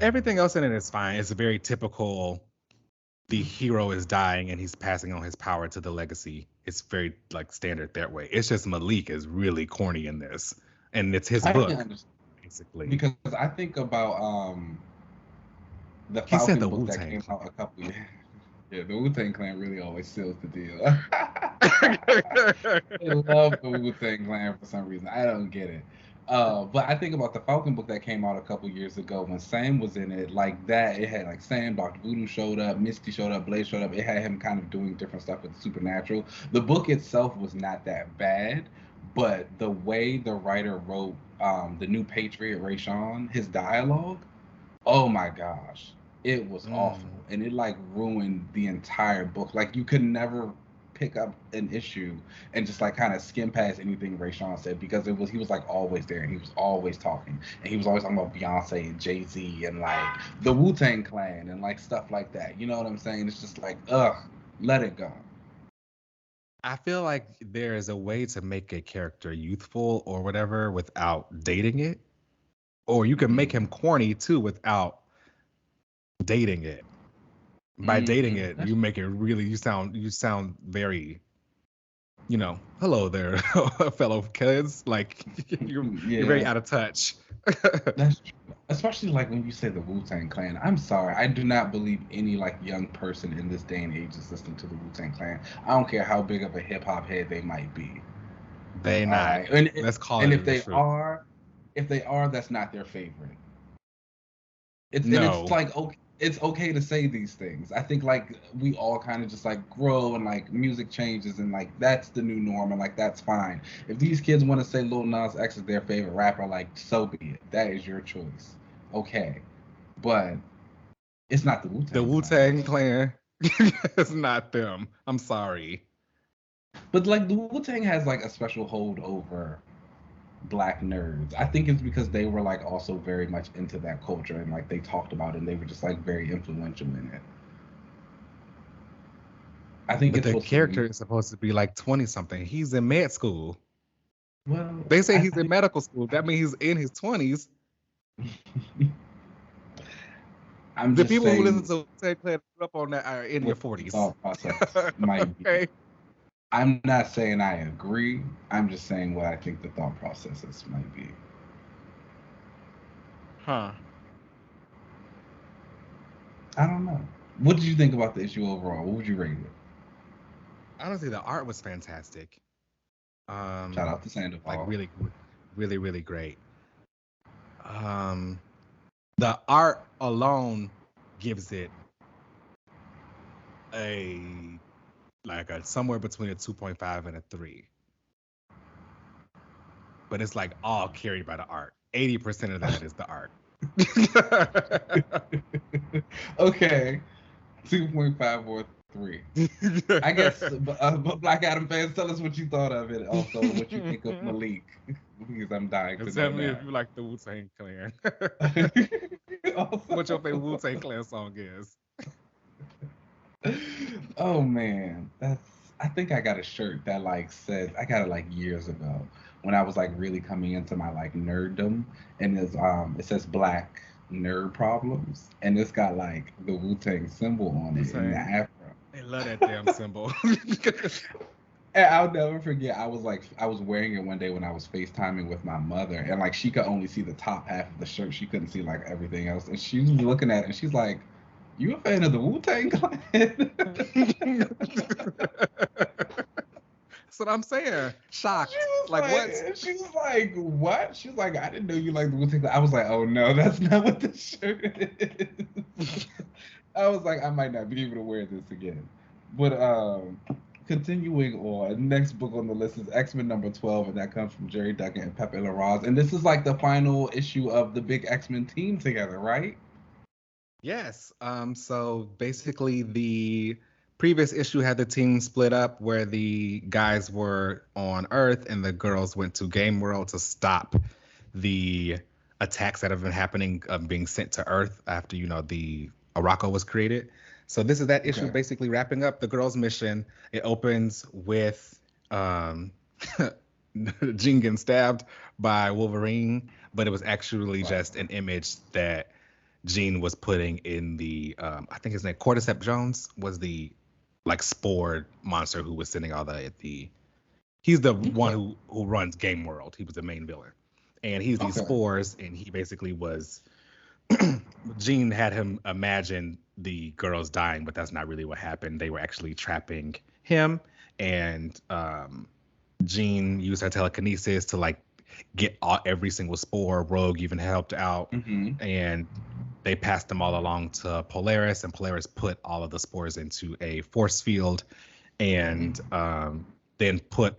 Everything else in it is fine. It's a very typical. The hero is dying and he's passing on his power to the legacy. It's very like standard that way. It's just Malik is really corny in this, and it's his book basically. Because I think about the He said Falcon the book Wu-Tang that came out a couple years. Yeah, the Wu-Tang Clan really always seals the deal. They love the Wu-Tang Clan for some reason. I don't get it. But I think about the Falcon book that came out a couple years ago when Sam was in it, like that. It had like Sam, Dr. Voodoo showed up, Misty showed up, Blaze showed up. It had him kind of doing different stuff with the supernatural. The book itself was not that bad, but the way the writer wrote the new Patriot, Rayshawn, his dialogue, oh my gosh, it was awful. And it like ruined the entire book. Like you could never pick up an issue and just like kind of skim past anything Rayshawn said, because he was like always there and he was always talking, and he was always talking about Beyonce and Jay-Z and like the Wu-Tang Clan and like stuff like that. You know what I'm saying? It's just like, let it go. I feel like there is a way to make a character youthful or whatever without dating it, or you can make him corny too without dating it. By dating it, you make it really, you sound very, hello there, fellow kids. Like you're very out of touch. That's true. Especially like when you say the Wu-Tang Clan. I'm sorry, I do not believe any like young person in this day and age is listening to the Wu-Tang Clan. I don't care how big of a hip hop head they might be. They not. Let's call it. And if they are, that's not their favorite. It's like, okay, it's okay to say these things. I think like we all kind of just like grow and like music changes and like that's the new norm and like that's fine. If these kids want to say Lil Nas X is their favorite rapper, like so be it. That is your choice. Okay. But it's not the Wu-Tang. The Wu-Tang Clan. It's not them. I'm sorry. But like the Wu-Tang has like a special hold over Black nerds. I think it's because they were like also very much into that culture and like they talked about it and they were just like very influential in it. I think the character is supposed to be like 20 something. He's in med school. Well, they say he's in medical school. That means he's in his 20s. The people who listen to Wu-Tang Clan up on that are in your 40s. Okay. I'm not saying I agree. I'm just saying what I think the thought processes might be. Huh. I don't know. What did you think about the issue overall? What would you rate it? Honestly, the art was fantastic. Shout out to Sandoval. Like really, really, really great. The art alone gives it a somewhere between a 2.5 and a 3. But it's like all carried by the art. 80% of that is the art. Okay. 2.5 or 3. I guess, but Black Adam fans, tell us what you thought of it. Also, what you think of Malik. Because I'm dying to know. Tell me if you like the Wu-Tang Clan. What your favorite Wu-Tang Clan song is. Oh man, I think I got a shirt that like said, I got it like years ago when I was like really coming into my like nerddom, and it says Black Nerd Problems, and it's got like the Wu-Tang symbol on it in the afro. They love that damn symbol. And I'll never forget, I was wearing it one day when I was FaceTiming with my mother, and like she could only see the top half of the shirt, she couldn't see like everything else, and she was looking at it and she's like, "You a fan of the Wu-Tang Clan?" That's what I'm saying. Shocked. Like what? She was like, "What?" She was like, "I didn't know you liked the Wu-Tang Clan." I was like, "Oh no, that's not what the shirt is." I was like, I might not be able to wear this again. But continuing on, next book on the list is X-Men number 12, and that comes from Jerry Duggan and Pepe Larraz. And this is like the final issue of the big X-Men team together, right? Yes. So basically the previous issue had the team split up where the guys were on Earth and the girls went to Game World to stop the attacks that have been happening, being sent to Earth after the Arakko was created. So this is that issue basically wrapping up the girls' mission. It opens with Jean getting stabbed by Wolverine, but it was actually just an image that Jean was putting in the I think his name Cordyceps Jones was the spore monster who was sending all the he's the one who runs Game World. He was the main villain. And he's these spores, and he basically was Jean had him imagine the girls dying, but that's not really what happened. They were actually trapping him, and Jean used her telekinesis to get every single spore. Rogue even helped out, and they passed them all along to Polaris, and Polaris put all of the spores into a force field, and then put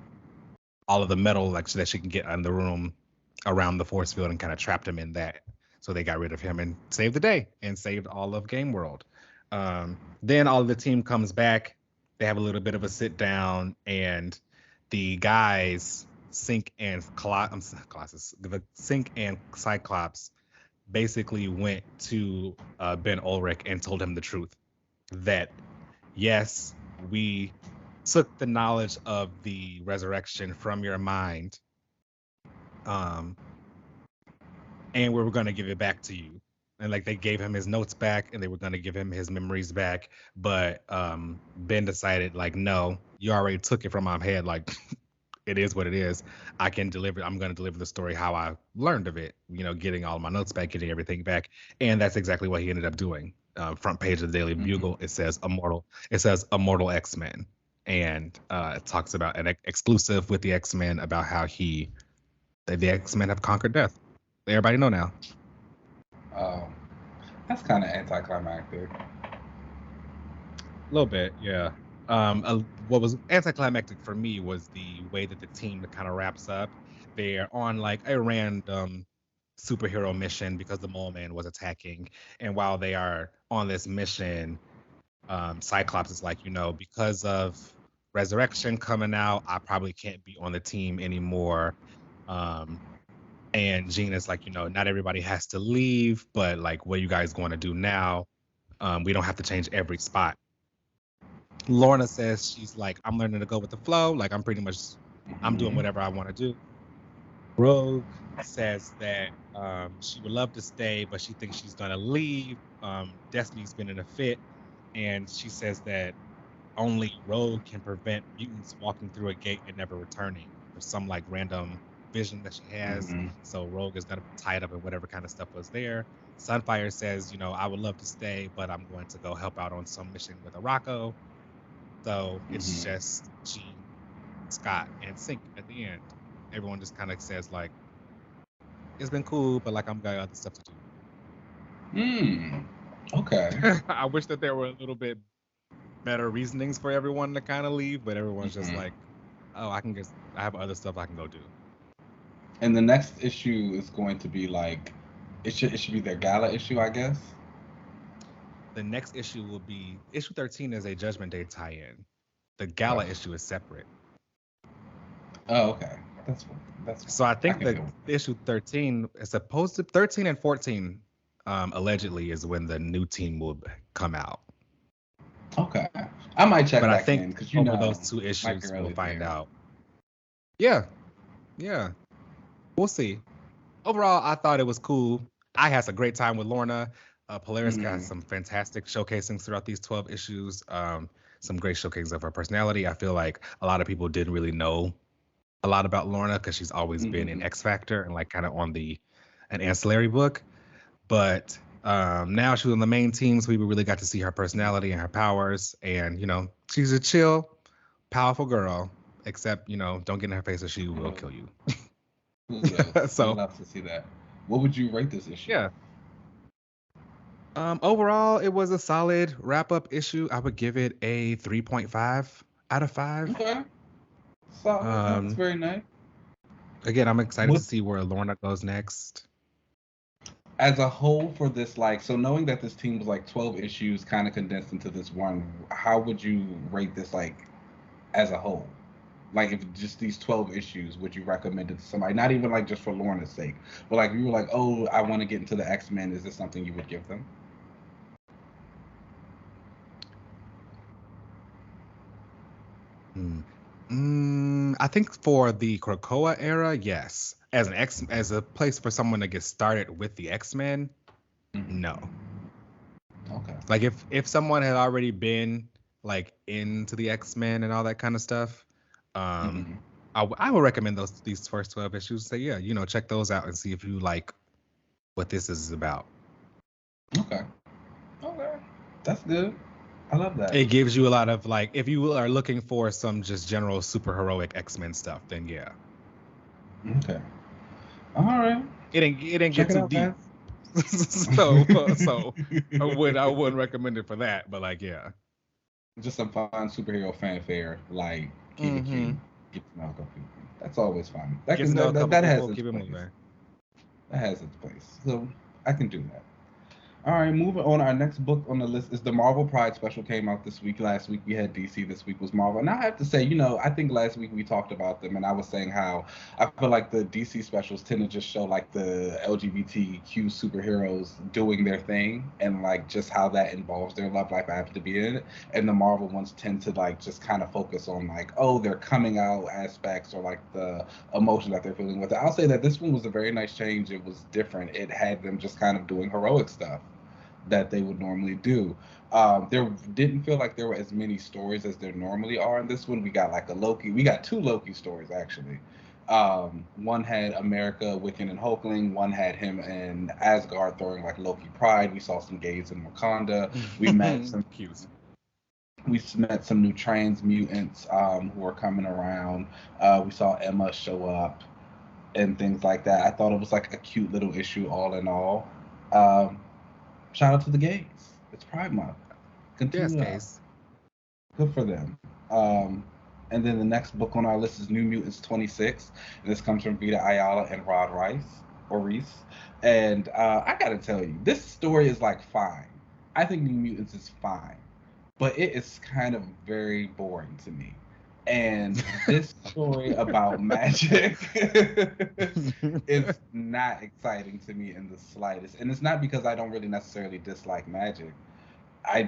all of the metal so that she can get in the room around the force field and kind of trapped him in that. So they got rid of him and saved the day and saved all of Game World. Then all of the team comes back. They have a little bit of a sit down, and the guys, Sync and Cyclops, basically went to Ben Ulrich and told him the truth that yes, we took the knowledge of the resurrection from your mind, and we were going to give it back to you. And they gave him his notes back, and they were going to give him his memories back. But Ben decided, no, you already took it from my head. It is what it is. I'm going to deliver the story how I learned of it. Getting all my notes back, getting everything back, and that's exactly what he ended up doing. Front page of the Daily Bugle, it says Immortal X-Men, and it talks about an exclusive with the X-Men about how the X-Men have conquered death. Everybody know now. That's kind of anticlimactic. A little bit, yeah. What was anticlimactic for me was the way that the team kind of wraps up. They're on a random superhero mission because the Mole Man was attacking, and while they are on this mission, Cyclops is because of Resurrection coming out, I probably can't be on the team anymore. And Jean is not everybody has to leave, but what are you guys going to do now? We don't have to change every spot. Lorna says she's I'm learning to go with the flow. I'm pretty much, I'm doing whatever I want to do. Rogue says that she would love to stay, but she thinks she's going to leave. Destiny's been in a fit, and she says that only Rogue can prevent mutants walking through a gate and never returning. There's some random vision that she has, so Rogue is gonna be tied up in whatever kind of stuff was there. Sunfire says, I would love to stay, but I'm going to go help out on some mission with Arakko. So it's just Jean, Scott, and Sync at the end. Everyone just kind of says it's been cool, but I'm got other stuff to do. Okay. I wish that there were a little bit better reasonings for everyone to kind of leave, but everyone's just oh, I have other stuff I can go do. And the next issue is going to be it should be their gala issue, I guess. The next issue will be issue 13 is a Judgment Day tie-in. The gala issue is separate. Oh, okay. That's so I think the issue 13 is supposed to 13 and 14 allegedly is when the new team will come out. Okay. I might check but back I think in because over those two issues we'll find out. Yeah. We'll see. Overall, I thought it was cool. I had a great time with Lorna. Polaris got some fantastic showcasings throughout these 12 issues. Some great showcasings of her personality. I feel like a lot of people didn't really know a lot about Lorna because she's always been in X Factor and kind of on an ancillary book. But now she was on the main team, so we really got to see her personality and her powers. And, she's a chill, powerful girl, except, don't get in her face or she will kill you. So I'd love to see that. What would you rate this issue? Yeah. Overall, it was a solid wrap-up issue. I would give it a 3.5 out of 5. Okay. Solid. That's very nice. Again, I'm excited to see where Lorna goes next. As a whole for this, so knowing that this team was 12 issues kind of condensed into this one, how would you rate this as a whole? Like, if just these 12 issues, would you recommend it to somebody? Not even like just for Lorna's sake, but like you were like, oh, I want to get into the X-Men. Is this something you would give them? I think for the Krakoa era, yes. As a place for someone to get started with the X-Men, no. Okay. Like if someone had already been like into the X-Men and all that kind of stuff, I would recommend these first 12 issues. Say, yeah, check those out and see if you like what this is about. Okay. Okay. That's good. I love that. It gives you a lot of like, if you are looking for some just general super heroic X-Men stuff, then yeah. Okay. All right. It didn't get too deep. so I wouldn't recommend it for that, but like, yeah. Just some fun superhero fanfare, like keep it cute, get to know a couple people. That's always fun. That has its place. That has its place. So I can do that. All right, moving on. Our next book on the list is the Marvel Pride special. Came out this week. Last week we had DC. This week was Marvel. And I have to say, I think last week we talked about them, and I was saying how I feel like the DC specials tend to just show like the LGBTQ superheroes doing their thing, and like just how that involves their love life. I have to be in it. And the Marvel ones tend to like just kind of focus on like, oh, their coming out aspects or like the emotion that they're feeling with it. I'll say that this one was a very nice change. It was different. It had them just kind of doing heroic stuff that they would normally do. There didn't feel like there were as many stories as there normally are in this one. We got like we got two Loki stories actually. One had America, Wiccan, and Hulkling. One had him in Asgard throwing like Loki Pride. We saw some gays in Wakanda. We met some We met some new trans mutants who are coming around. We saw Emma show up and things like that. I thought it was like a cute little issue all in all. Shout out to the gays. It's Pride Month. Continue gays. Good for them. And then the next book on our list is New Mutants 26. And this comes from Vita Ayala and Rod Reese. And I gotta tell you, this story is like fine. I think New Mutants is fine. But it is kind of very boring to me. And this story about magic is not exciting to me in the slightest. And it's not because I don't really necessarily dislike magic. I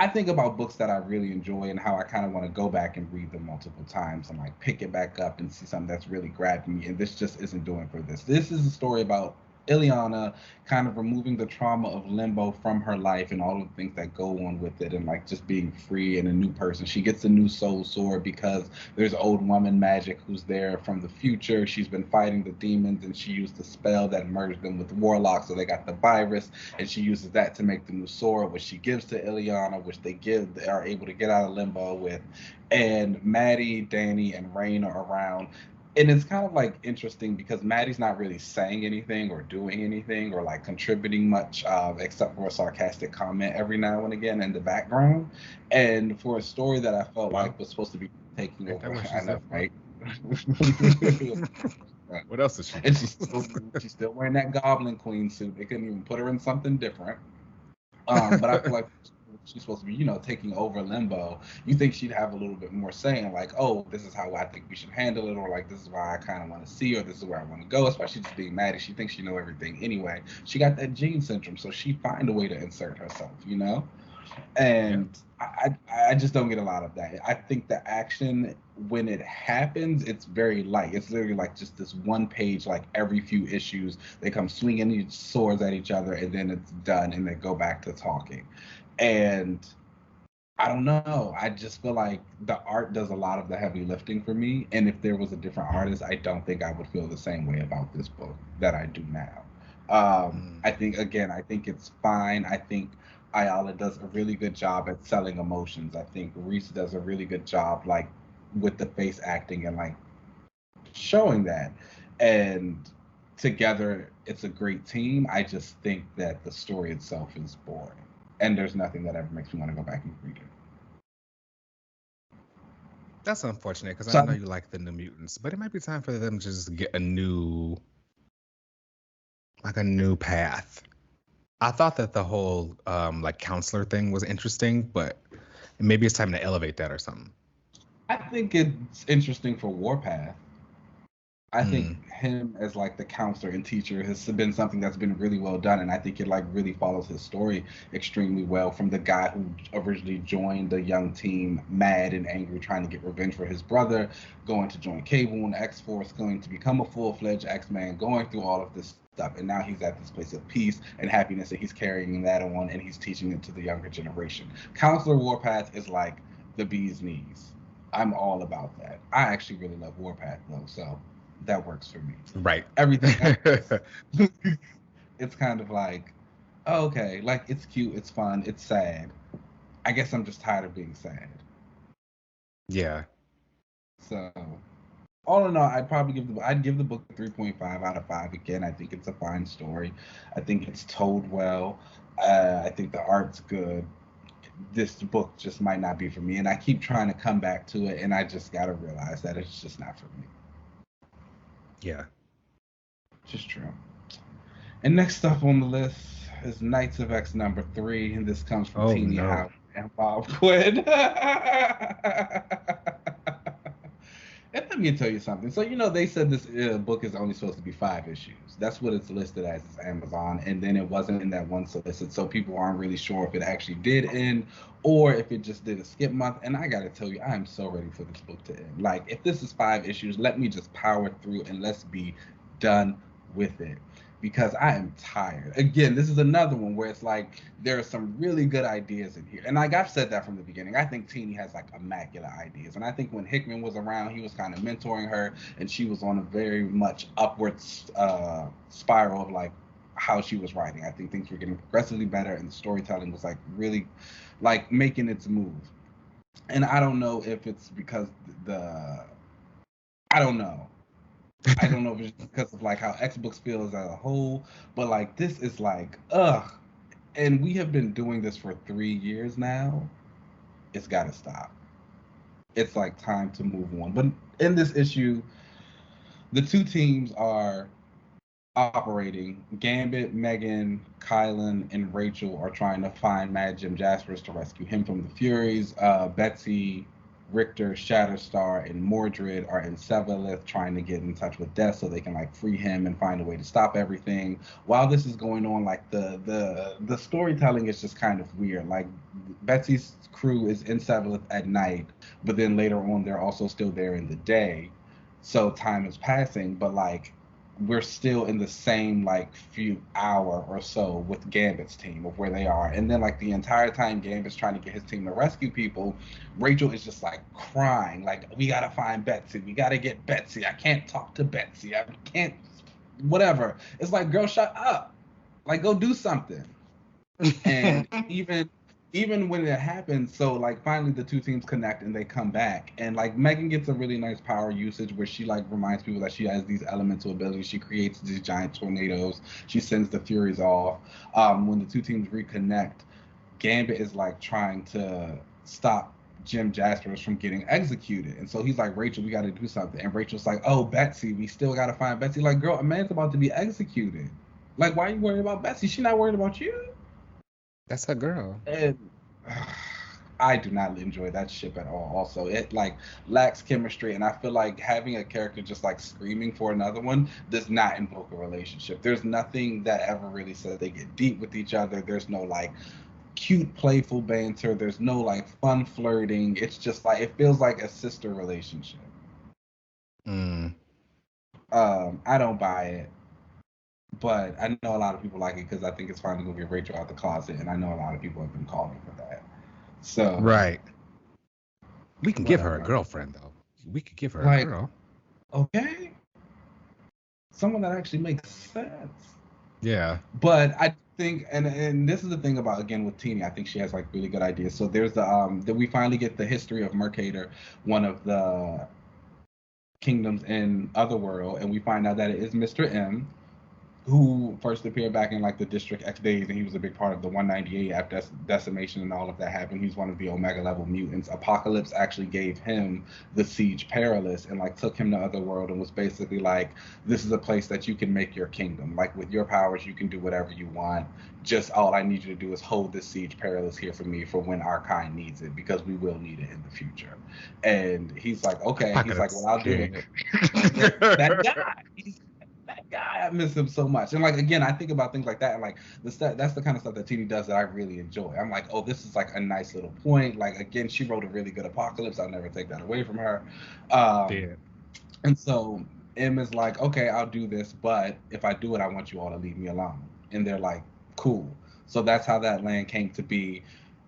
think about books that I really enjoy and how I kind of want to go back and read them multiple times and like pick it back up and see something that's really grabbing me. And this just isn't doing for this. This is a story about Ileana kind of removing the trauma of limbo from her life and all of the things that go on with it and like just being free and a new person. She gets a new soul sword because there's old woman magic who's there from the future. She's been fighting the demons and she used the spell that merged them with warlocks, so they got the virus, and she uses that to make the new sword, which she gives to Ileana, which they are able to get out of limbo with. And Maddie, Danny, and Rain are around. And it's kind of like interesting because Maddie's not really saying anything or doing anything or like contributing much, except for a sarcastic comment every now and again in the background. And for a story that I felt like was supposed to be taking over, I know, right? What else is she? And she's still wearing that Goblin Queen suit. They couldn't even put her in something different. But I feel like she's supposed to be, taking over Limbo. You think she'd have a little bit more saying, like, oh, this is how I think we should handle it, or like, this is why I kind of want to see, or this is where I want to go. Especially just being Maddie, she thinks she know everything anyway. She got that gene syndrome, so she find a way to insert herself, And I just don't get a lot of that. I think the action, when it happens, it's very light. It's literally like just this one page, like every few issues, they come swinging swords at each other, and then it's done, and they go back to talking. And I don't know. I just feel like the art does a lot of the heavy lifting for me. And if there was a different artist, I don't think I would feel the same way about this book that I do now. I think it's fine. I think Ayala does a really good job at selling emotions. I think Reese does a really good job, like, with the face acting and, like, showing that. And together, it's a great team. I just think that the story itself is boring. And there's nothing that ever makes me want to go back and read it. That's unfortunate because I know you like the New Mutants, but it might be time for them to just get a new path. I thought that the whole like counselor thing was interesting, but maybe it's time to elevate that or something. I think it's interesting for Warpath. I think Mm, him as like the counselor and teacher has been something that's been really well done, and I think it like really follows his story extremely well. From the guy who originally joined the young team, mad and angry, trying to get revenge for his brother, going to join Cable and X Force, going to become a full-fledged X-Man, going through all of this stuff, and now he's at this place of peace and happiness, and he's carrying that on, and he's teaching it to the younger generation. Counselor Warpath is like the bee's knees. I'm all about that. I actually really love Warpath though, so that works for me. right. Everything else, it's kind of like, oh, okay, like it's cute, it's fun, it's sad. I guess I'm just tired of being sad. Yeah. So, all in all, I'd give the book a 3.5 out of 5. Again, I think it's a fine story. I think it's told well. I think the art's good. This book just might not be for me, and I keep trying to come back to it, and I just gotta realize that it's just not for me. Yeah. Just true. And next up on the list is Knights of X #3, and this comes from Oh Teeny no. Howard and Bob Quinn. And let me tell you something. So, they said this book is only supposed to be 5 issues. That's what it's listed as Amazon. And then it wasn't in that one solicit. So people aren't really sure if it actually did end or if it just did a skip month. And I got to tell you, I am so ready for this book to end. Like, if this is 5 issues, let me just power through and let's be done with it. Because I am tired. Again, this is another one where it's like there are some really good ideas in here. And like I've said that from the beginning. I think Teeny has like immaculate ideas. And I think when Hickman was around, he was kind of mentoring her and she was on a very much upwards spiral of like how she was writing. I think things were getting progressively better and the storytelling was like really like making its move. And I don't know if it's because I don't know. I don't know if it's because of like how X books feel as a whole, but like this is like ugh. And we have been doing this for 3 years now. It's got to stop. It's like time to move on. But in this issue, the two teams are operating. Gambit, Megan, Kylan, and Rachel are trying to find Mad Jim Jaspers to rescue him from the Furies. Betsy, Richter, Shatterstar, and Mordred are in Sevalith trying to get in touch with Death so they can like free him and find a way to stop everything. While this is going on, like the storytelling is just kind of weird. Like Betsy's crew is in Sevalith at night, but then later on they're also still there in the day. So time is passing, but like we're still in the same like few hour or so with Gambit's team of where they are. And then like the entire time Gambit's trying to get his team to rescue people, Rachel is just like crying, like, we gotta find Betsy, we gotta get Betsy, I can't talk to Betsy, I can't whatever. It's like, girl, shut up. Like, go do something. And even when it happens, so like finally the two teams connect and they come back, and like Megan gets a really nice power usage where she like reminds people that she has these elemental abilities. She creates these giant tornadoes. She sends the Furies off. When the two teams reconnect, Gambit is like trying to stop Jim Jaspers from getting executed, and so he's like, Rachel, we got to do something. And Rachel's like, oh, Betsy, we still got to find Betsy. Like, girl, a man's about to be executed. Like, why are you worried about Betsy? She's not worried about you. That's her girl. And I do not enjoy that ship at all. Also, it like lacks chemistry, and I feel like having a character just like screaming for another one does not invoke a relationship. There's nothing that ever really says they get deep with each other. There's no like cute, playful banter. There's no like fun flirting. It's just like it feels like a sister relationship. Mm. I don't buy it. But I know a lot of people like it because I think it's finally gonna get Rachel out the closet, and I know a lot of people have been calling for that. So Right. We can give her a whatever. girlfriend though. We could give her a Like, girl. okay, someone that actually makes sense. Yeah. But I think, and this is the thing about again with Teeny, I think she has like really good ideas. So there's that we finally get the history of Mercator, one of the kingdoms in Otherworld, and we find out that it is Mr. M who first appeared back in like the District X days, and he was a big part of the 198 after decimation and all of that happened. He's one of the Omega level mutants. Apocalypse actually gave him the Siege Perilous and like took him to Otherworld and was basically like, this is a place that you can make your kingdom. Like with your powers, you can do whatever you want. Just all I need you to do is hold this Siege Perilous here for me for when our kind needs it, because we will need it in the future. And he's like, okay. He's like, well, I'll do it. That guy. That guy, I miss him so much. And like again, I think about things like that, and like that's the kind of stuff that TV does that I really enjoy. I'm like, oh, this is like a nice little point. Like again, she wrote a really good Apocalypse. I'll never take that away from her. And so M is like, okay, I'll do this, but if I do it, I want you all to leave me alone. And they're like, cool. So that's how that land came to be.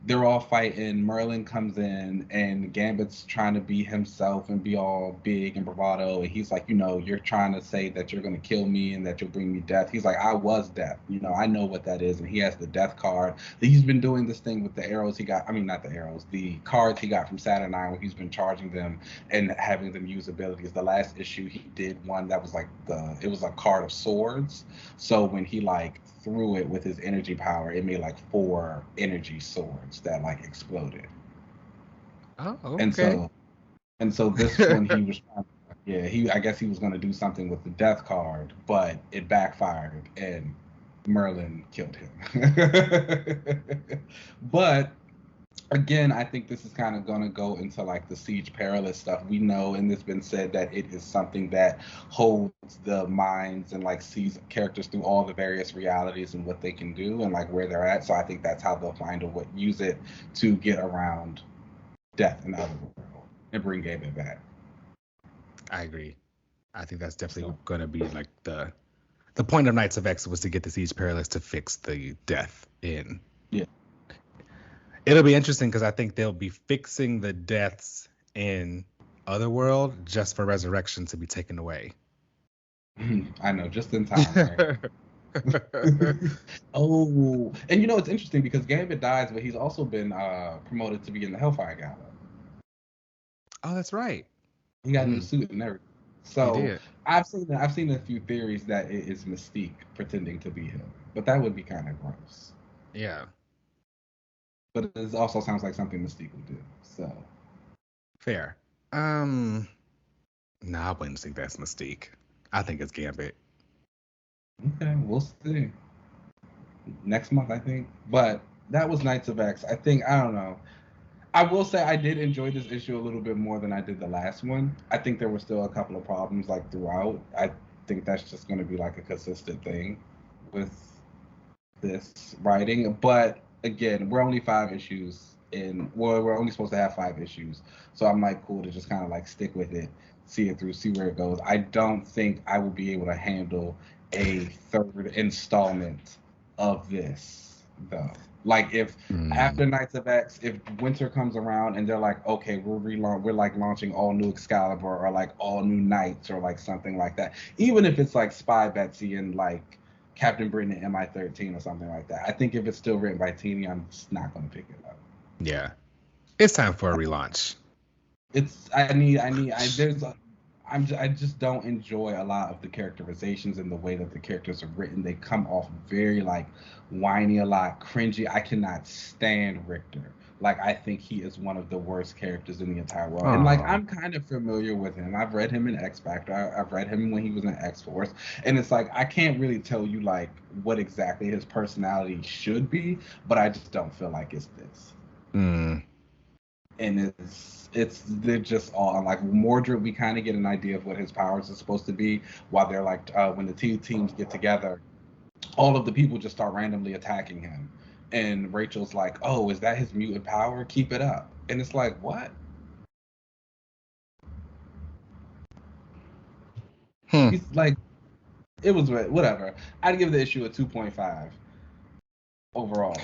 They're all fighting. Merlin comes in, and Gambit's trying to be himself and be all big and bravado. And he's like, you know, you're trying to say that you're going to kill me and that you'll bring me death. He's like, I was death. You know, I know what that is. And he has the death card. He's been doing this thing with the arrows he got. I mean, not the arrows, the cards he got from Saturn IX, where he's been charging them and having them use abilities. The last issue, he did one that was like it was a card of swords. So when he like threw it with his energy power, it made like 4 energy swords that like exploded. Oh, okay. And so this one he was I guess he was going to do something with the death card, but it backfired and Merlin killed him. But again, I think this is kind of going to go into like the Siege Perilous stuff. We know, and it's been said, that it is something that holds the minds and like sees characters through all the various realities and what they can do and like where they're at. So I think that's how they'll find a use it to get around death in the other world and bring Gambit back. I agree. I think that's definitely going to be like the point of Knights of X was to get the Siege Perilous to fix the death in. Yeah. It'll be interesting because I think they'll be fixing the deaths in Otherworld just for Resurrection to be taken away. I know, just in time. Right? Oh, and you know, it's interesting because Gambit dies, but he's also been promoted to be in the Hellfire Gala. Oh, that's right. He got a new suit and everything. So I've seen a few theories that it is Mystique pretending to be him, but that would be kind of gross. Yeah. But it also sounds like something Mystique would do. So fair. No, I wouldn't think that's Mystique. I think it's Gambit. Okay, we'll see. Next month, I think. But that was Knights of X. I don't know. I will say I did enjoy this issue a little bit more than I did the last one. I think there were still a couple of problems like throughout. I think that's just going to be like a consistent thing with this writing. But again, we're only 5 issues in. Well, we're only supposed to have 5 issues. So I'm like, cool to just kind of like stick with it, see it through, see where it goes. I don't think I will be able to handle a 3rd installment of this though. Like if after Knights of X, if winter comes around and they're like, okay, we're like launching all new Excalibur or like all new Knights or like something like that. Even if it's like Spy Betsy and like Captain Britain and MI13 or something like that. I think if it's still written by Teeny, I'm just not going to pick it up. Yeah, it's time for a relaunch. I just don't enjoy a lot of the characterizations and the way that the characters are written. They come off very like whiny, a lot cringy. I cannot stand Richter. Like I think he is one of the worst characters in the entire world. And like I'm kind of familiar with him. I've read him in X Factor. I've read him when he was in X Force. And it's like I can't really tell you like what exactly his personality should be, but I just don't feel like it's this. And they're just all like Mordred. We kind of get an idea of what his powers are supposed to be, while they're like when the 2 teams get together, all of the people just start randomly attacking him, and Rachel's like, "Oh, is that his mutant power? Keep it up." And it's like, what? He's like, it was whatever. I'd give the issue a 2.5 overall.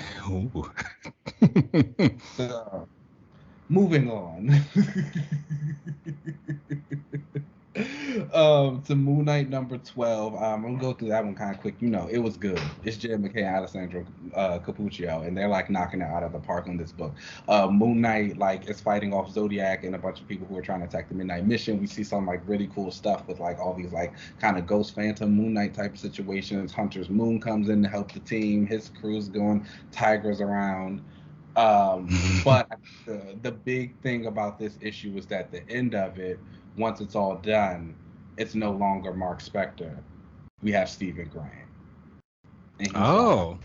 Moving on. To Moon Knight number 12. I'm gonna go through that one kind of quick. You know, it was good. It's Jed McKay and Alessandro Capuccio, and they're like knocking it out of the park on this book. Moon Knight like is fighting off Zodiac and a bunch of people who are trying to attack the Midnight Mission. We see some like really cool stuff with like all these like kind of Ghost Phantom Moon Knight type of situations. Hunter's Moon comes in to help the team. His crew's going tigers around. But the big thing about this issue is that the end of it, once it's all done, it's no longer Mark Spector. We have Stephen Grant. And he's like,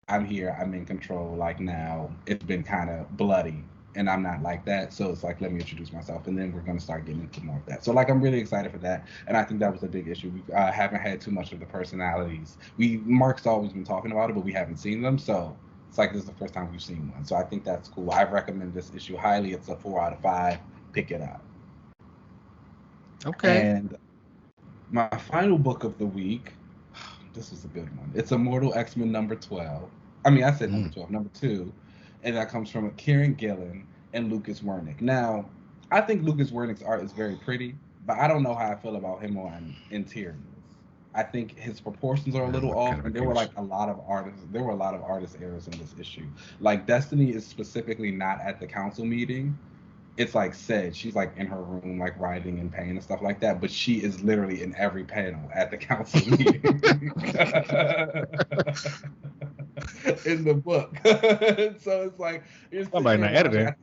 I'm here, I'm in control. Like now, it's been kind of bloody, and I'm not like that. So it's like, let me introduce myself, and then we're going to start getting into more of that. So like, I'm really excited for that, and I think that was a big issue. We haven't had too much of the personalities. Mark's always been talking about it, but we haven't seen them. So it's like this is the first time we've seen one. So I think that's cool. I recommend this issue highly. It's a 4 out of 5. Pick it up. Okay. And my final book of the week, this was a good one. It's Immortal X-Men number 12. I mean, I said number 12, number 2. And that comes from Kieran Gillen and Lucas Wernick. Now, I think Lucas Wernick's art is very pretty, but I don't know how I feel about him on interiors. I think his proportions are a little off, and there were a lot of artist errors in this issue. Like Destiny is specifically not at the council meeting. It's like said she's like in her room like writhing in pain and stuff like that, but she is literally in every panel at the council meeting in the book. So it's like somebody not editing.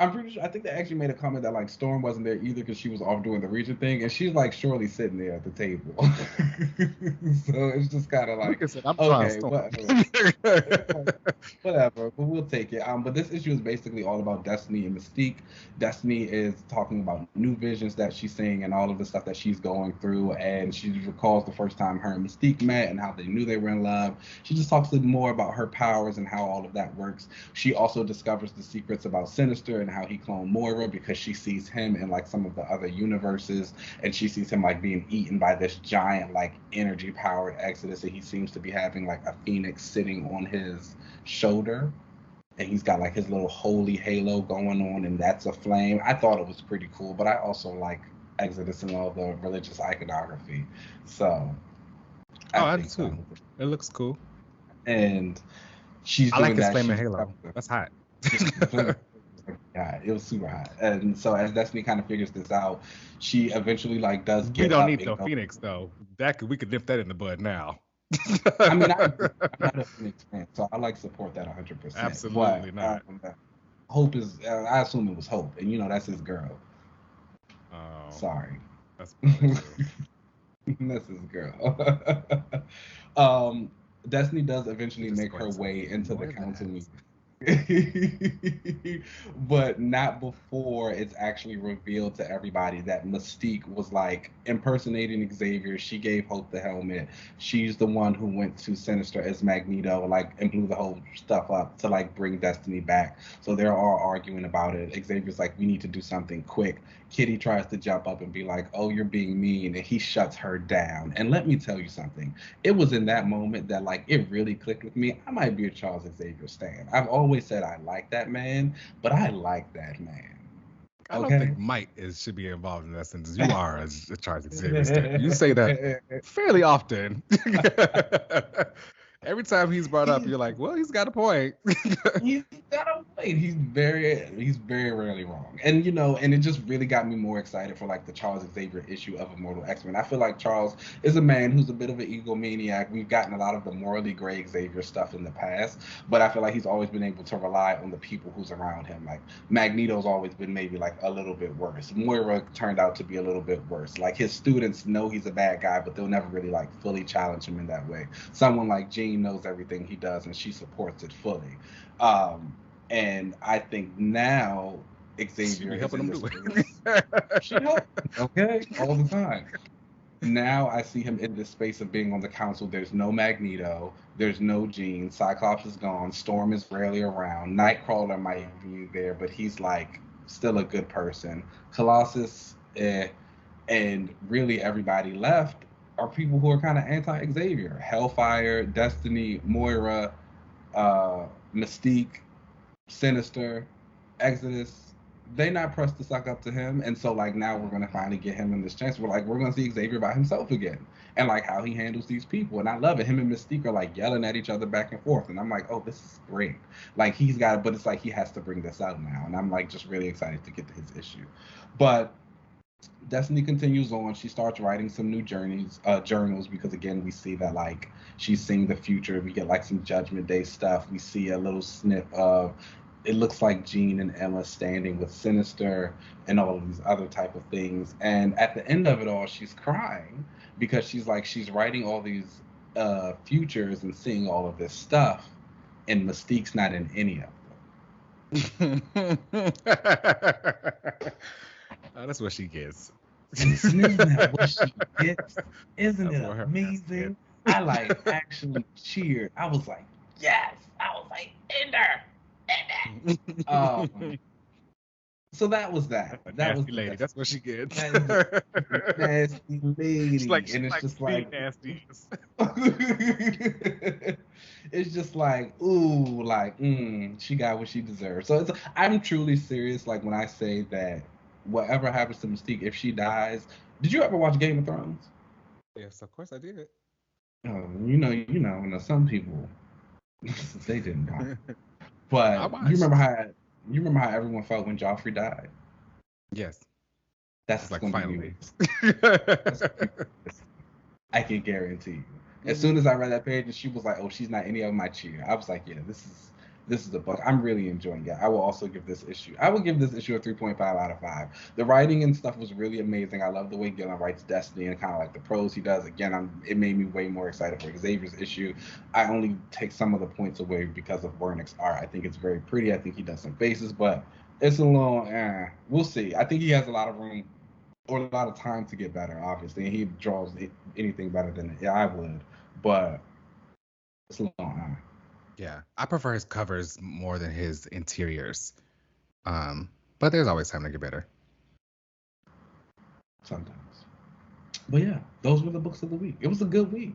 I'm pretty sure. I think they actually made a comment that like Storm wasn't there either because she was off doing the Regent thing, and she's like surely sitting there at the table. So it's just kind of like, okay, whatever. But we'll take it. But this issue is basically all about Destiny and Mystique. Destiny is talking about new visions that she's seeing and all of the stuff that she's going through, and she recalls the first time her and Mystique met and how they knew they were in love. She just talks more about her powers and how all of that works. She also discovers the secrets about Sinister and how he cloned Moira because she sees him in like some of the other universes, and she sees him like being eaten by this giant like energy powered Exodus, and he seems to be having like a phoenix sitting on his shoulder, and he's got like his little holy halo going on, and that's a flame. I thought it was pretty cool, but I also like Exodus and all the religious iconography, so I do too. It looks cool, and she's I like his flaming halo. That's hot. Yeah, it was super hot. And so as Destiny kind of figures this out, she eventually like does get. We don't need no Phoenix though. We could nip that in the bud now. I mean, I'm not a Phoenix fan, so I like support that 100%. Absolutely not. Hope is. I assume it was Hope, and you know that's his girl. Oh, sorry. That's that's his girl. Destiny does eventually make her way into the council meeting. But not before it's actually revealed to everybody that Mystique was like impersonating Xavier. She gave Hope the helmet. She's the one who went to Sinister as Magneto, like, and blew the whole stuff up to like bring Destiny back. So they're all arguing about it. Xavier's like, we need to do something quick. Kitty tries to jump up and be like, oh, you're being mean, and he shuts her down. And let me tell you something. It was in that moment that like it really clicked with me. I might be a Charles Xavier stan. I've always said I like that man, but I like that man. I don't think Mike should be involved in that sentence. You are a Charles Xavier stan. You say that fairly often. Every time he's brought up, you're like, well, he's got a point. He's got a point. He's very rarely wrong. And, you know, and it just really got me more excited for, like, the Charles Xavier issue of Immortal X-Men. I feel like Charles is a man who's a bit of an egomaniac. We've gotten a lot of the morally gray Xavier stuff in the past, but I feel like he's always been able to rely on the people who's around him. Like, Magneto's always been maybe, like, a little bit worse. Moira turned out to be a little bit worse. Like, his students know he's a bad guy, but they'll never really, like, fully challenge him in that way. Someone like Jean knows everything he does, and she supports it fully. And I think now Xavier is helping him do it. She helps, okay, all the time. Now I see him in this space of being on the council. There's no Magneto. There's no Jean. Cyclops is gone. Storm is rarely around. Nightcrawler might be there, but he's like still a good person. Colossus, and really everybody left are people who are kind of anti-Xavier. Hellfire, Destiny, Moira, Mystique, Sinister, Exodus, they not pressed to suck up to him, and so like now we're gonna finally get him in this chance. We're gonna see Xavier by himself again, and like how he handles these people, and I love it. Him and Mystique are like yelling at each other back and forth, and I'm like, oh, this is great. Like he's got it, but it's like he has to bring this out now, and I'm like just really excited to get to his issue. But Destiny continues on. She starts writing some new journals, because again, we see that like she's seeing the future. We get like some Judgment Day stuff. We see a little snip of it looks like Jean and Emma standing with Sinister and all of these other type of things. And at the end of it all, she's crying because she's writing all these futures and seeing all of this stuff, and Mystique's not in any of them. Oh, that's what she gets. Isn't that what she gets? Isn't it amazing? I like actually cheered. I was like, yes. I was like, end her. So that was that. That was lady. That's what she gets. Nasty lady. And it's just like nasty. It's just like, ooh, like, she got what she deserves. So I'm truly serious. Like when I say that whatever happens to Mystique, if she dies, did you ever watch Game of Thrones? Yes, of course I did. You know, some people they didn't die. But you remember how everyone felt when Joffrey died? Yes. That's like finally. I can guarantee you. As soon as I read that page and she was like, "Oh, she's not any of my cheer," I was like, "Yeah, this is the book. I'm really enjoying it." I will also give this issue. I will give this issue a 3.5 out of 5. The writing and stuff was really amazing. I love the way Gillen writes Destiny and kind of like the prose he does. Again, it made me way more excited for Xavier's issue. I only take some of the points away because of Wernick's art. I think it's very pretty. I think he does some faces, but it's a little. We'll see. I think he has a lot of room or a lot of time to get better. Obviously, and he draws anything better than I would, but it's a little. Yeah, I prefer his covers more than his interiors. But there's always time to get better. Sometimes. But yeah, those were the books of the week. It was a good week.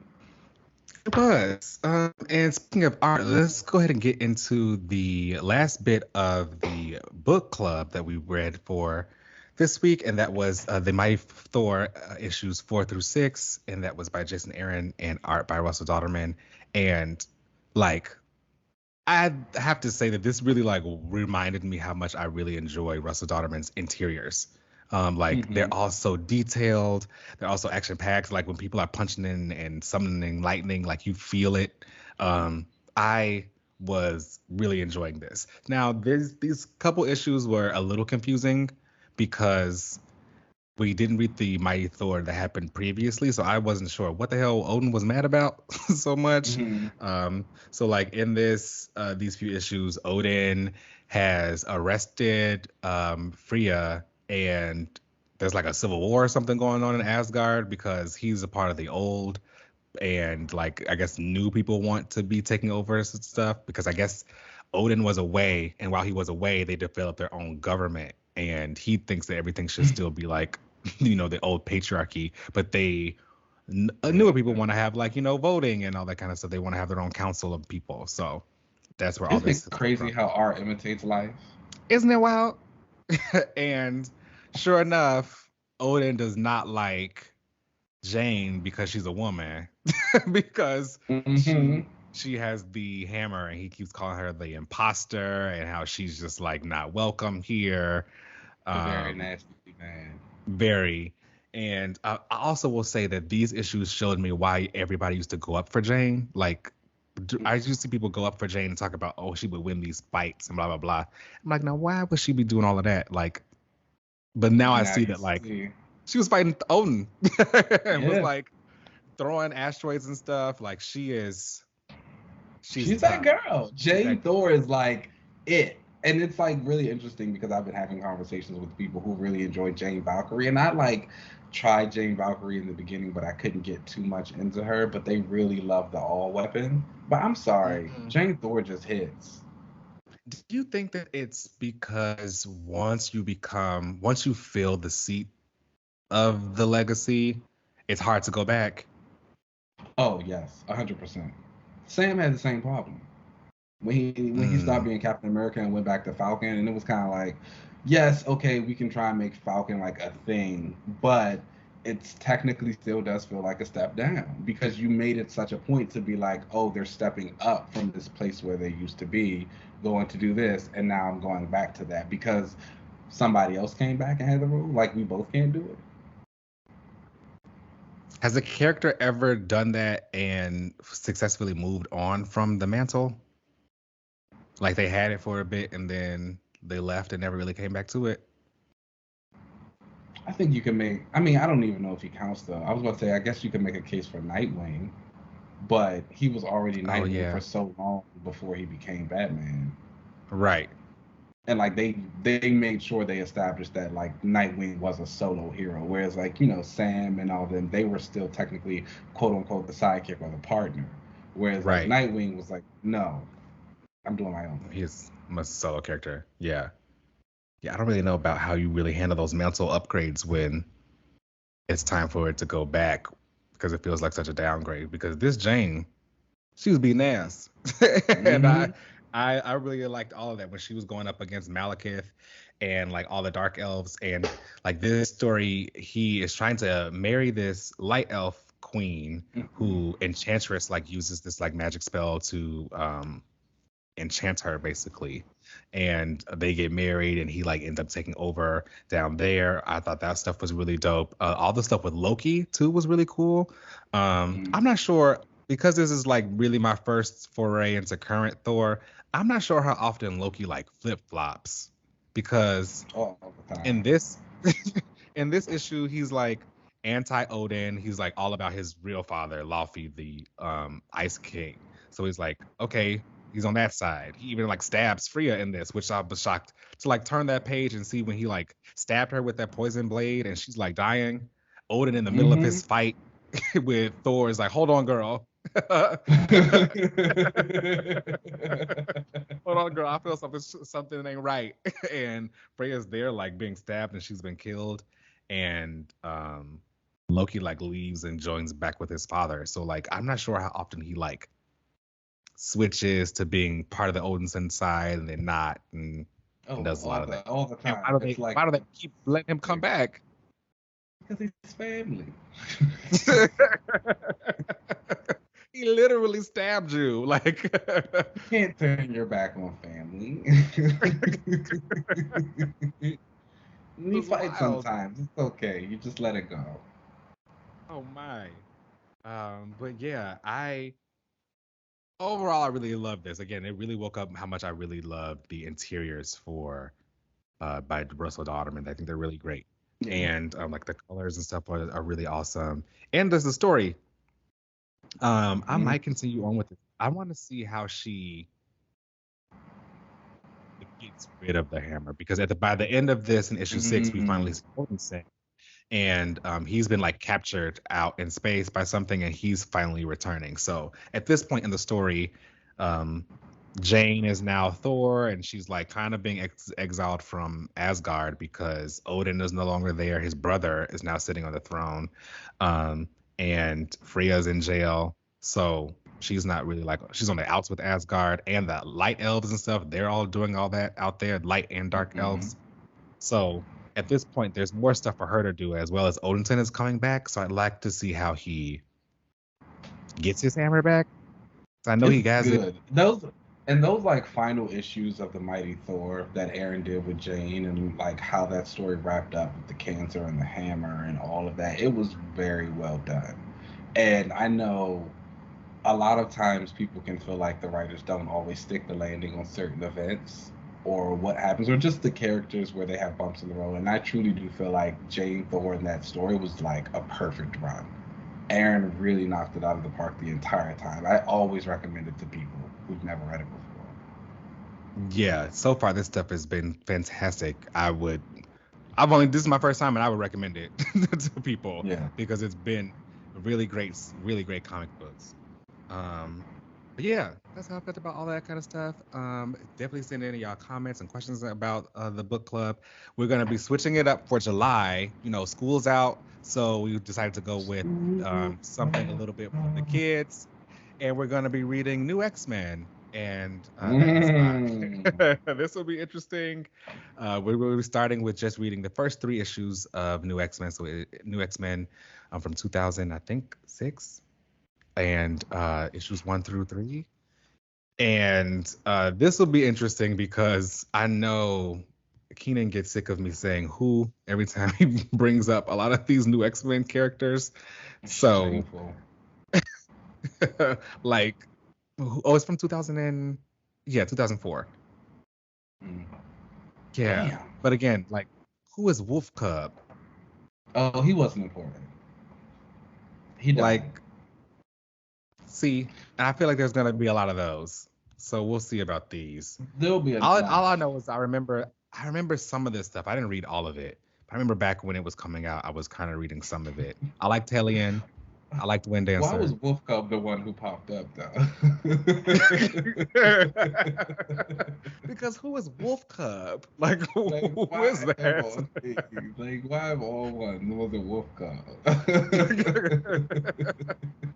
It was. And speaking of art, let's go ahead and get into the last bit of the book club that we read for this week, and that was the Mighty Thor issues 4 through 6, and that was by Jason Aaron and art by Russell Dauterman. And like, I have to say that this really like reminded me how much I really enjoy Russell Dauterman's interiors. They're all so detailed. They're also action packed. Like when people are punching in and summoning lightning, like you feel it. I was really enjoying this. Now, these couple issues were a little confusing because we didn't read the Mighty Thor that happened previously, so I wasn't sure what the hell Odin was mad about so much. So like in these few issues, Odin has arrested Freya, and there's like a civil war or something going on in Asgard because he's a part of the old, and like I guess new people want to be taking over and stuff because I guess Odin was away, and while he was away, they developed their own government, and he thinks that everything should still be like, the old patriarchy, but newer people want to have like, voting and all that kind of stuff. They want to have their own council of people. So that's where all this is crazy how art imitates life. Isn't it wild? And sure enough, Odin does not like Jane because she's a woman, because she has the hammer, and he keeps calling her the imposter, and how she's just like not welcome here. Very nasty, man. Very. And I also will say that these issues showed me why everybody used to go up for Jane. Like, I used to see people go up for Jane and talk about, oh, she would win these fights and blah, blah, blah. I'm like, now, why would she be doing all of that? Like, but now I see that, like, she was fighting Odin and was, like, throwing asteroids and stuff. Like, she's that girl. Jane Thor is, like, it. And it's like really interesting because I've been having conversations with people who really enjoy Jane Valkyrie, and I like tried Jane Valkyrie in the beginning, but I couldn't get too much into her. But they really love the all weapon. But I'm sorry, Jane Thor just hits. Do you think that it's because once you fill the seat of the legacy, it's hard to go back? Oh yes, 100%. Sam had the same problem. When he stopped being Captain America and went back to Falcon, and it was kind of like, yes, okay, we can try and make Falcon like a thing, but it's technically still does feel like a step down because you made it such a point to be like, oh, they're stepping up from this place where they used to be, going to do this, and now I'm going back to that because somebody else came back and had the role. Like we both can't do it. Has a character ever done that and successfully moved on from the mantle? Like they had it for a bit and then they left and never really came back to it? I think you can make. I mean, I don't even know if he counts though. I was about to say, I guess you could make a case for Nightwing, but he was already Oh Nightwing yeah. for so long before he became Batman. Right. And like they made sure they established that like Nightwing was a solo hero, whereas like you know Sam and all them they were still technically quote unquote the sidekick or the partner, whereas like Right. Nightwing was like no, I'm doing my own thing. He's a solo character. Yeah. Yeah, I don't really know about how you really handle those mantle upgrades when it's time for it to go back because it feels like such a downgrade. Because this Jane, she was beating ass, and Mm-hmm. I really liked all of that when she was going up against Malekith and like all the dark elves and like this story. He is trying to marry this light elf queen Mm-hmm. who Enchantress like uses this like magic spell to enchant her basically, and they get married and he like ends up taking over down there. I thought that stuff was really dope. All the stuff with Loki too was really cool. Mm-hmm. I'm not sure because this is like really my first foray into current Thor. I'm not sure how often Loki like flip flops because All the in time. this in this issue he's like anti Odin. He's like all about his real father, Laufey, the Ice King. So he's like, okay, he's on that side. He even like stabs Freya in this, which I was shocked to like turn that page and see when he like stabbed her with that poison blade and she's like dying. Odin in the middle of Mm-hmm. his fight with Thor is like, hold on, girl. Hold on, girl. I feel something ain't right. And Freya's there, like being stabbed, and she's been killed. And Loki like leaves and joins back with his father. So like, I'm not sure how often he like switches to being part of the Odinson side and then not, and Oh, does a lot of that. all the And time. It's like why do they keep letting him come back? because he's family. He literally stabbed you. Like You can't turn your back on family. it We was fight wild. sometimes. It's okay. You just let it go. Oh my. But yeah, I overall I really love this. Again, it really woke up how much I really love the interiors for by Russell Dauterman. I think they're really great. Yeah. And like the colors and stuff are really awesome. And there's the story. I Mm-hmm. might continue on with it. I want to see how she gets rid of the hammer because by the end of this in issue 6, we finally Mm-hmm. see Odinson, and he's been like captured out in space by something, and he's finally returning. So at this point in the story, um, Jane is now Thor, and she's like kind of being exiled from Asgard because Odin is no longer there. His brother is now sitting on the throne, um, and Freya's in jail. So she's not really like she's on the outs with Asgard and the light elves and stuff. They're all doing all that out there, light and dark Mm-hmm. elves. So at this point, there's more stuff for her to do as well as Odinson is coming back. So I'd like to see how he gets his hammer back. So I know he It's has it. good. Those like final issues of the Mighty Thor that Aaron did with Jane and like how that story wrapped up with the cancer and the hammer and all of that. It was very well done. And I know a lot of times people can feel like the writers don't always stick the landing on certain events or what happens or just the characters where they have bumps in the road. And I truly do feel like Jane Thor in that story was like a perfect run. Aaron really knocked it out of the park the entire time. I always recommend it to people who've never read it before. Yeah, so far this stuff has been fantastic. I've only this is my first time and I would recommend it to people Yeah. because it's been really great comic books. Um, but yeah, that's how I felt about all that kind of stuff. Definitely send in y'all comments and questions about the book club. We're gonna be switching it up for July. You know, school's out, so we decided to go with something a little bit for the kids, and we're gonna be reading New X-Men. and Mm. this will be interesting. We will be starting with just reading the first 3 issues of New X-Men. So New X-Men from 2000, I think, 6, and issues 1 through 3. And this will be interesting because I know Keenan gets sick of me saying "who" every time he brings up a lot of these New X-Men characters. So, Shameful. like, oh, it's from 2004. Mm. Yeah, Damn. but again, like, who is Wolf Cub? Oh, he wasn't important. He died. Like, see, and I feel like there's gonna be a lot of those. So we'll see about these. There'll be All I know is I remember some of this stuff. I didn't read all of it. I remember back when it was coming out, I was kind of reading some of it. I liked Hellion. I liked Wind Dancer. Why was Wolf Cub the one who popped up though? Because who is Wolf Cub? Like, who why is that? Like, why have all one? Was it Wolf Cub?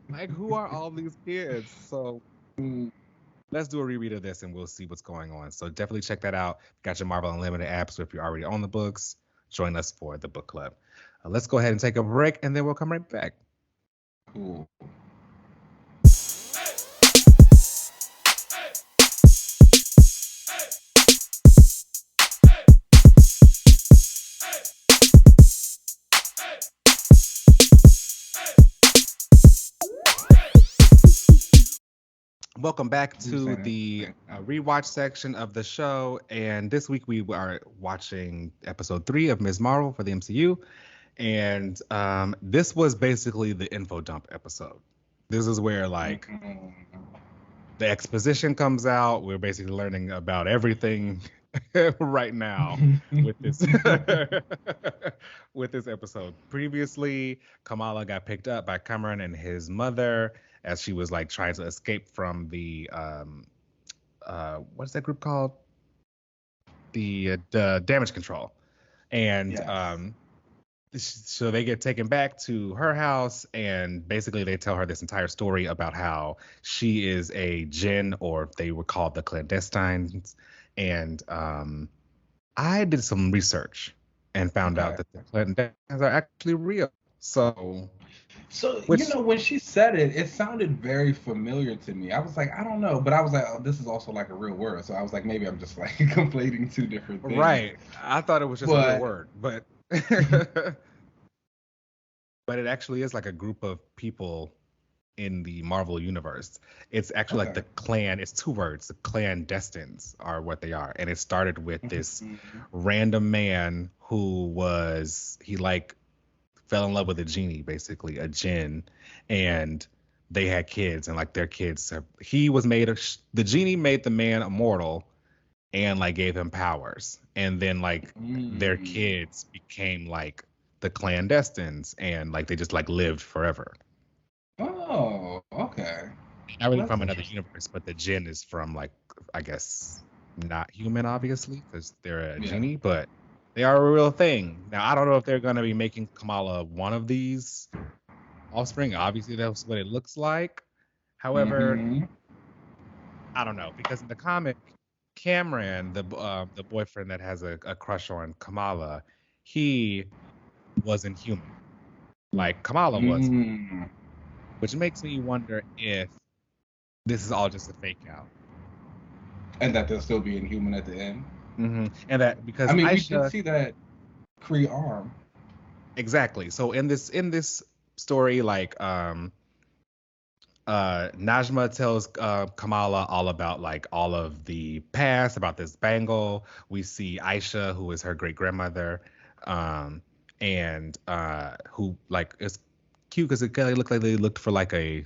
Like, who are all these kids? So let's do a reread of this and we'll see what's going on. So definitely check that out. Got your Marvel Unlimited app. So if you're already on the books, join us for the book club. Let's go ahead and take a break and then we'll come right back. Cool. Welcome back to the rewatch section of the show. And this week we are watching episode 3 of Ms. Marvel for the MCU. And this was basically the info dump episode. This is where, like, the exposition comes out. We're basically learning about everything right now with this with this episode. Previously, Kamala got picked up by Cameron and his mother as she was like trying to escape from the what's that group called? The Damage Control. And Yes. so they get taken back to her house, and basically they tell her this entire story about how she is a djinn, or they were called the clandestines. And I did some research and found out that the clandestines are actually real. So you know, when she said it, it sounded very familiar to me. I was like, I don't know, but I was like, oh, this is also like a real word. So I was like, maybe I'm just like conflating two different things. Right. I thought it was just a real word, but but it actually is like a group of people in the Marvel universe. It's actually like the clan. It's 2 words. The clandestines are what they are, and it started with this random man who like fell in love with a genie, basically a djinn, and they had kids, and like their kids, the genie made the man immortal, and like gave him powers, and then like their kids became like the clandestines, and like they just like lived forever. Oh, okay. Not really from another universe, but the djinn is from, like, I guess not human, obviously, because they're a genie, but they are a real thing. Now, I don't know if they're going to be making Kamala one of these offspring. Obviously, that's what it looks like. However, I don't know, because in the comic, Cameron, the boyfriend that has a crush on Kamala, he wasn't human like Kamala was, which makes me wonder if this is all just a fake out, and that they'll still be inhuman at the end. And that because we Aisha, did see that Kree arm. Exactly. So in this story, like Najma tells Kamala all about like all of the past, about this bangle. We see Aisha, who is her great grandmother, and who like is cute because it kind of looked like they looked for like a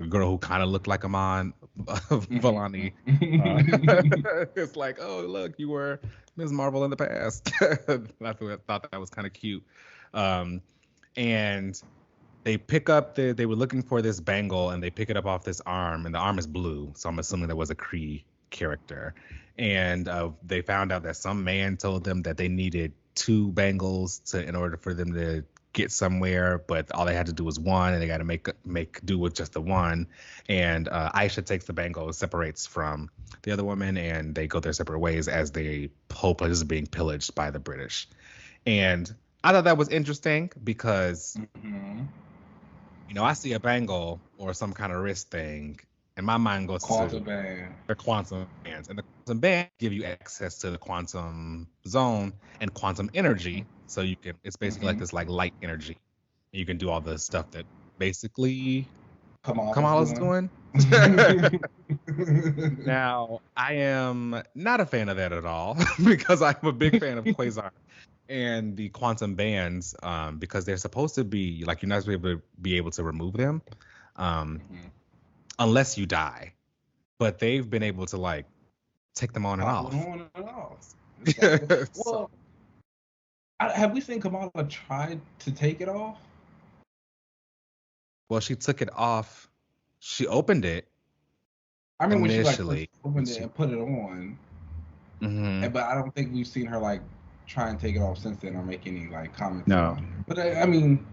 girl who kind of looked like Iman Vellani. It's like, oh look, you were Ms. Marvel in the past. I thought that was kind of cute. And they pick up they were looking for this bangle, and they pick it up off this arm, and the arm is blue, so I'm assuming there was a Kree character. And they found out that some man told them that they needed 2 bangles in order for them to get somewhere, but all they had to do was one, and they got to make do with just the one. And Aisha takes the bangle, separates from the other woman, and they go their separate ways as the whole place is being pillaged by the British. And I thought that was interesting because, I see a bangle or some kind of wrist thing, and my mind goes quantum to band. the quantum bands. And the quantum band give you access to the quantum zone and quantum energy. So it's basically like this like light energy. You can do all the stuff that basically Kamala's doing. Now, I am not a fan of that at all because I'm a big fan of Quasar and the quantum bands because they're supposed to be like you're not supposed to be able to remove them unless you die. But they've been able to like take them on and off. On and off. Exactly. Well, have we seen Kamala try to take it off? Well, she took it off. She opened it. I remember when she like opened it and put it on. But I don't think we've seen her like try and take it off since then or make any like comments. No. But I mean,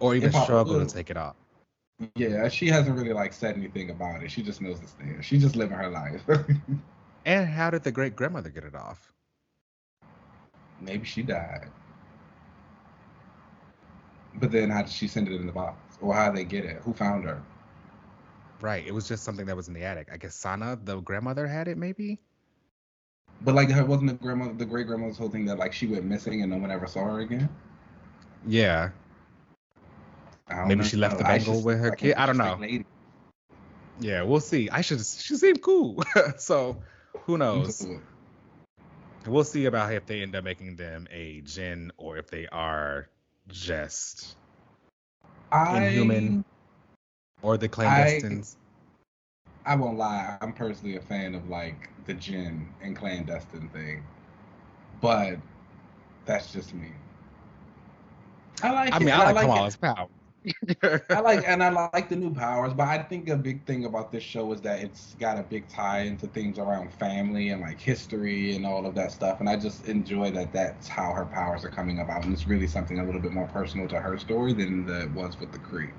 or even struggle to take it off. Yeah, she hasn't really like said anything about it. She just knows it's there. She's just living her life. And how did the great grandmother get it off? Maybe she died. But then how did she send it in the box? Or how did they get it? Who found her? Right. It was just something that was in the attic. I guess Sana, the grandmother, had it maybe? But like wasn't the great grandmother's whole thing that like she went missing and no one ever saw her again? Yeah. Maybe she left the bangle with her kid. I don't know. Lady. Yeah, we'll see. She seemed cool. So who knows? We'll see about if they end up making them a djinn or if they are just inhuman or the clandestines. I won't lie. I'm personally a fan of like the djinn and clandestine thing, but that's just me. I like Kamala's power. I like the new powers, but I think a big thing about this show is that it's got a big tie into things around family and like history and all of that stuff, and I just enjoy that that's how her powers are coming about, and it's really something a little bit more personal to her story than it was with the Kree.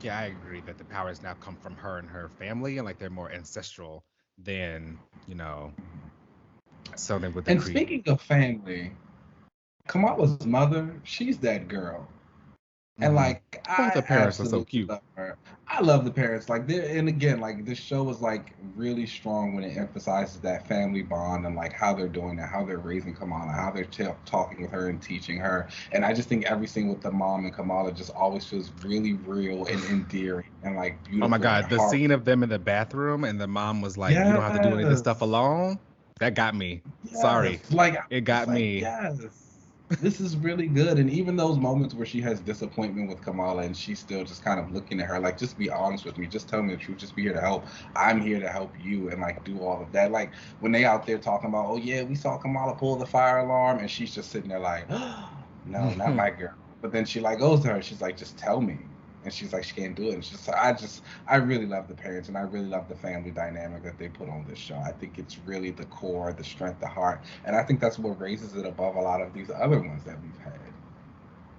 Yeah, I agree that the powers now come from her and her family, and like they're more ancestral than something with the Kree. And speaking of family, Kamala's mother, she's that girl. And like the parents are so cute. Love her. I love the parents. Like and again, like this show is like really strong when it emphasizes that family bond and like how they're doing it, how they're raising Kamala, how they're talking with her and teaching her. And I just think every scene with the mom and Kamala just always feels really real and endearing and like beautiful. Oh my God, the scene of them in the bathroom and the mom was like, "You don't have to do any of this stuff alone." That got me. Yes. Sorry, it got me. Yes. This is really good. And even those moments where she has disappointment with Kamala and she's still just kind of looking at her like, just be honest with me, just tell me the truth, just be here to help, I'm here to help you, and like do all of that. Like when they out there talking about, oh yeah, we saw Kamala pull the fire alarm, and she's just sitting there like, oh, no, not my girl. But then she like goes to her, she's like, just tell me. And she's like, she can't do it. And she's I really love the parents, and I really love the family dynamic that they put on this show. I think it's really the core, the strength, the heart. And I think that's what raises it above a lot of these other ones that we've had.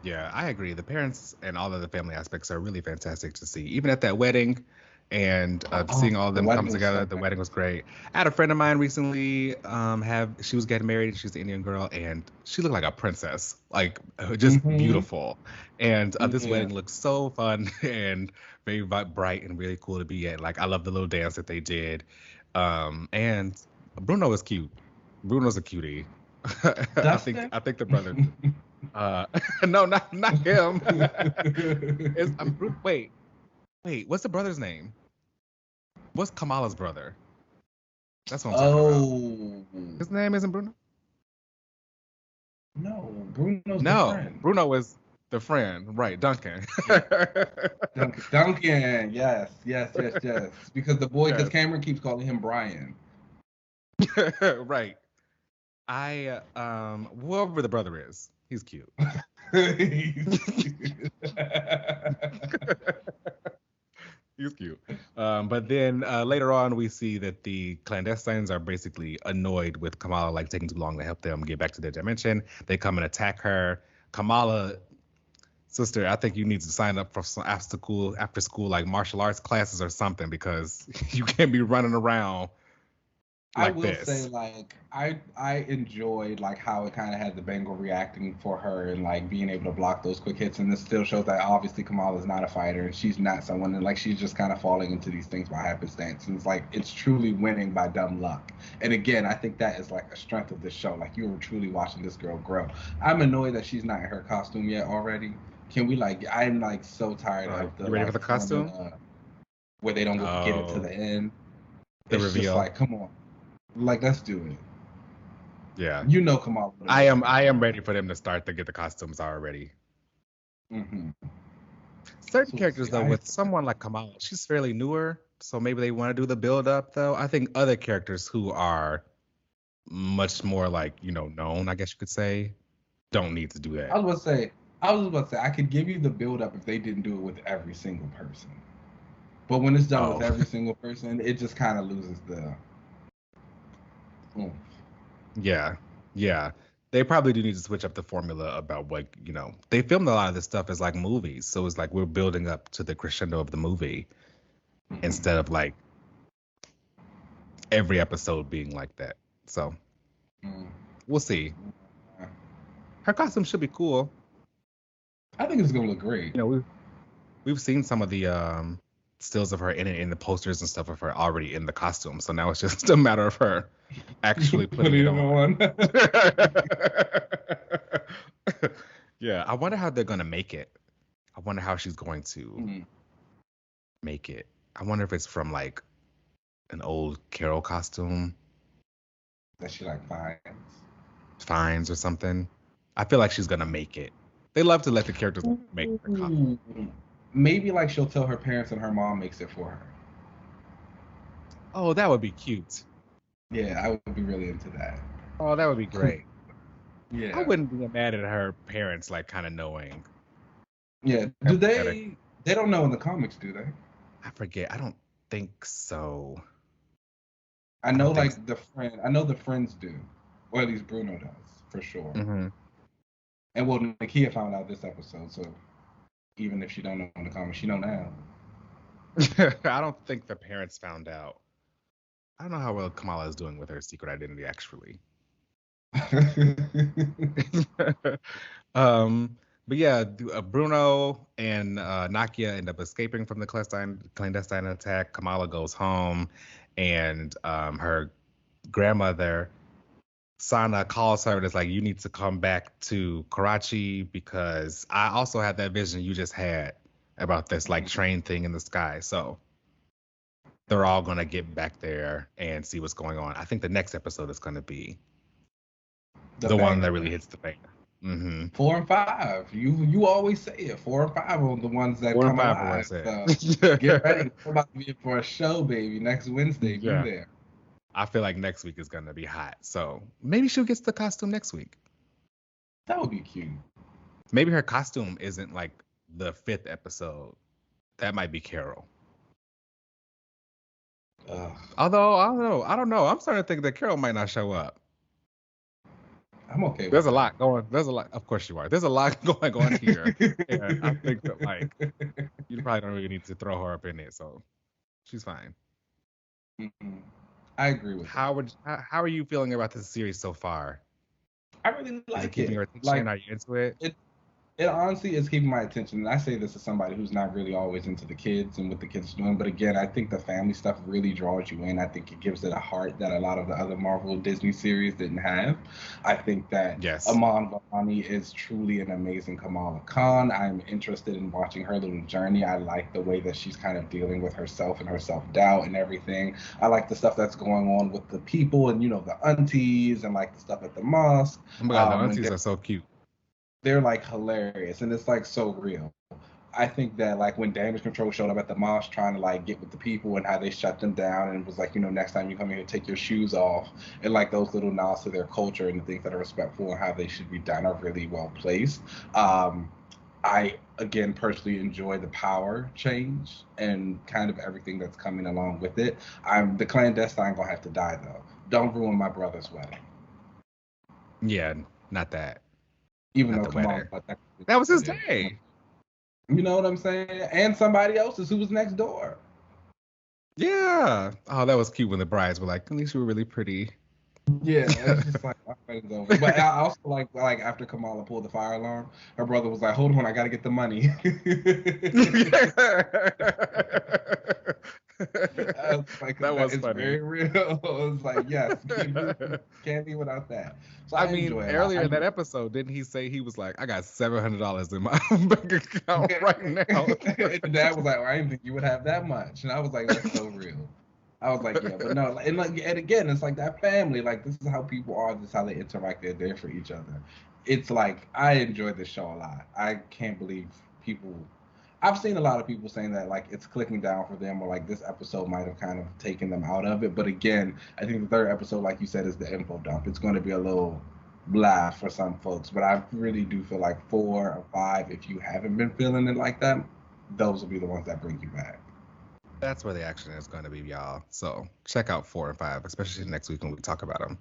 Yeah, I agree. The parents and all of the family aspects are really fantastic to see. Even at that wedding and seeing all of them come together, the wedding was great. I had a friend of mine recently she was getting married. She's an Indian girl, and she looked like a princess, like just beautiful. And this wedding looked so fun and very bright and really cool to be at. Like I love the little dance that they did. And Bruno was cute. Bruno's a cutie. I think the brother. No, not him. Wait, what's the brother's name? What's Kamala's brother? That's what I'm talking about. His name isn't Bruno? No, Bruno's the friend. Bruno is the friend, right? Duncan. Duncan, yes. Because because Cameron keeps calling him Brian. Right. Whoever the brother is, he's cute. He's cute. But then later on, we see that the clandestines are basically annoyed with Kamala, like taking too long to help them get back to their dimension. They come and attack her. Kamala, sister, I think you need to sign up for some after school like martial arts classes or something, because you can't be running around I like will say, this. like, I enjoyed like how it kind of had the Bengal reacting for her and like being able to block those quick hits, and this still shows that obviously Kamala's not a fighter and she's not someone, and like she's just kind of falling into these things by happenstance, and it's like it's truly winning by dumb luck. And again, I think that is like a strength of this show. Like you were truly watching this girl grow. I'm annoyed that she's not in her costume yet already. Can we like? I'm like so tired of the You ready for like the costume? formula where they don't get it to Oh, the end. the It's just reveal. like, come on. Like, let's do it. Yeah. You know Kamala would have I done am that. I am ready for them to start to get the costumes already. Mm-hmm. Certain So characters see, though, with someone like Kamala, she's fairly newer, so maybe they want to do the build up though. I think other characters who are much more like, known, I guess you could say, don't need to do I that. was about to say, I could give you the build up if they didn't do it with every single person. But when it's done with Oh, every single person, it just kind of loses the oomph. yeah. Yeah. They probably do need to switch up the formula about what, they filmed a lot of this stuff as like movies. So it's like we're building up to the crescendo of the movie instead of like every episode being like that. So we'll see. Her costume should be cool. I think it's gonna look great. We've seen some of the stills of her in the posters and stuff of her already in the costume. So now it's just a matter of her actually putting it on. Yeah, I wonder how they're gonna make it. I wonder how she's going to make it. I wonder if it's from like an old Carol costume That she like finds or something. I feel like she's gonna make it. They love to let the characters make the costume. Maybe like she'll tell her parents and her mom makes it for her. Oh, that would be cute. Yeah, I would be really into that. Oh, that would be great. Yeah. I wouldn't be mad at her parents, like kind of knowing. Yeah. Do they don't know in the comics, do they? I forget. I don't think so. I know like I know the friends do. Or at least Bruno does, for sure. Mm-hmm. And well, Nakia found out this episode, so even if she don't know in the comics, she know now. I don't think the parents found out. I don't know how well Kamala is doing with her secret identity, actually. But yeah, Bruno and Nakia end up escaping from the clandestine attack. Kamala goes home, and her grandmother, Sana, calls her and is like, "You need to come back to Karachi because I also had that vision you just had about this like train thing in the sky." So they're all gonna get back there and see what's going on. I think the next episode is gonna be the one that really hits the fan. Mm-hmm. 4 and 5. You always say it. 4 and 5 are the ones that come alive. So get ready. We're about to be in for a show, baby. Next Wednesday, be there. I feel like next week is gonna be hot. So maybe she'll get the costume next week. That would be cute. Maybe her costume isn't like the 5th episode. That might be Carol. Although I don't know. I'm starting to think that Carol might not show up. I'm okay. There's a lot going. There's a lot. Of course you are. There's a lot going on here. And I think that like you probably don't really need to throw her up in it. So she's fine. Mm-hmm. I agree with how are you feeling about this series so far? I really like it. Is it keeping your attention? Are you into it? It honestly is keeping my attention. And I say this as somebody who's not really always into the kids and what the kids are doing. But again, I think the family stuff really draws you in. I think it gives it a heart that a lot of the other Marvel Disney series didn't have. I think that Aman Vahani is truly an amazing Kamala Khan. I'm interested in watching her little journey. I like the way that she's kind of dealing with herself and her self-doubt and everything. I like the stuff that's going on with the people and, the aunties and like the stuff at the mosque. Oh my God, the aunties are so cute. They're like hilarious and it's like so real. I think that like when Damage Control showed up at the mosque trying to like get with the people and how they shut them down and it was like, next time you come here, take your shoes off, and like those little nods to their culture and the things that are respectful and how they should be done are really well placed. I again personally enjoy the power change and kind of everything that's coming along with it. The clandestine gonna have to die though. Don't ruin my brother's wedding. Yeah, not that. Even At though the Kamala wedding. thought That was his day. You know what I'm saying? And somebody else's who was next door. Yeah. Oh, that was cute when the brides were like, at least you were really pretty. Yeah, it's just like my friend's over. But I also like after Kamala pulled the fire alarm, her brother was like, "Hold on, I gotta get the money." I was like, That was it's funny. very real. I was like, yes, can't be without that. So I mean, enjoy it. earlier in that episode, didn't he say he was like, I got $700 in my bank account right now? And the dad was like, well, I didn't think you would have that much. And I was like, that's so real. I was like, yeah, but no, and again, it's like that family. Like, this is how people are. This is how they interact. They're there for each other. It's like I enjoy this show a lot. I can't believe people. I've seen a lot of people saying that like it's clicking down for them, or like this episode might have kind of taken them out of it. But again, I think the third episode, like you said, is the info dump. It's going to be a little blah for some folks, but I really do feel like 4 or 5, if you haven't been feeling it like that, those will be the ones that bring you back. That's where the action is going to be, y'all. So check out 4 and 5, especially next week when we talk about them.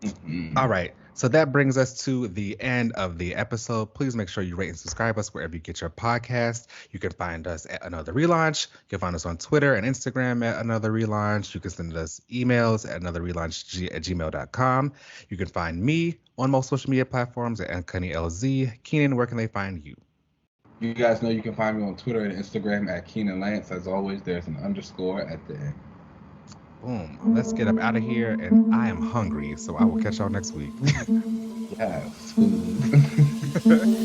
Mm-hmm. All right. So that brings us to the end of the episode. Please make sure you rate and subscribe us wherever you get your podcast. You can find us at Another Relaunch. You can find us on Twitter and Instagram at Another Relaunch. You can send us emails at anotherrelaunch@gmail.com. You can find me on most social media platforms at UncannyLZ. Keenan, where can they find you? You guys know you can find me on Twitter and Instagram at Keenan Lance. As always, there's an underscore at the end. Boom. Let's get up out of here. And I am hungry, so I will catch y'all next week. Yes, food.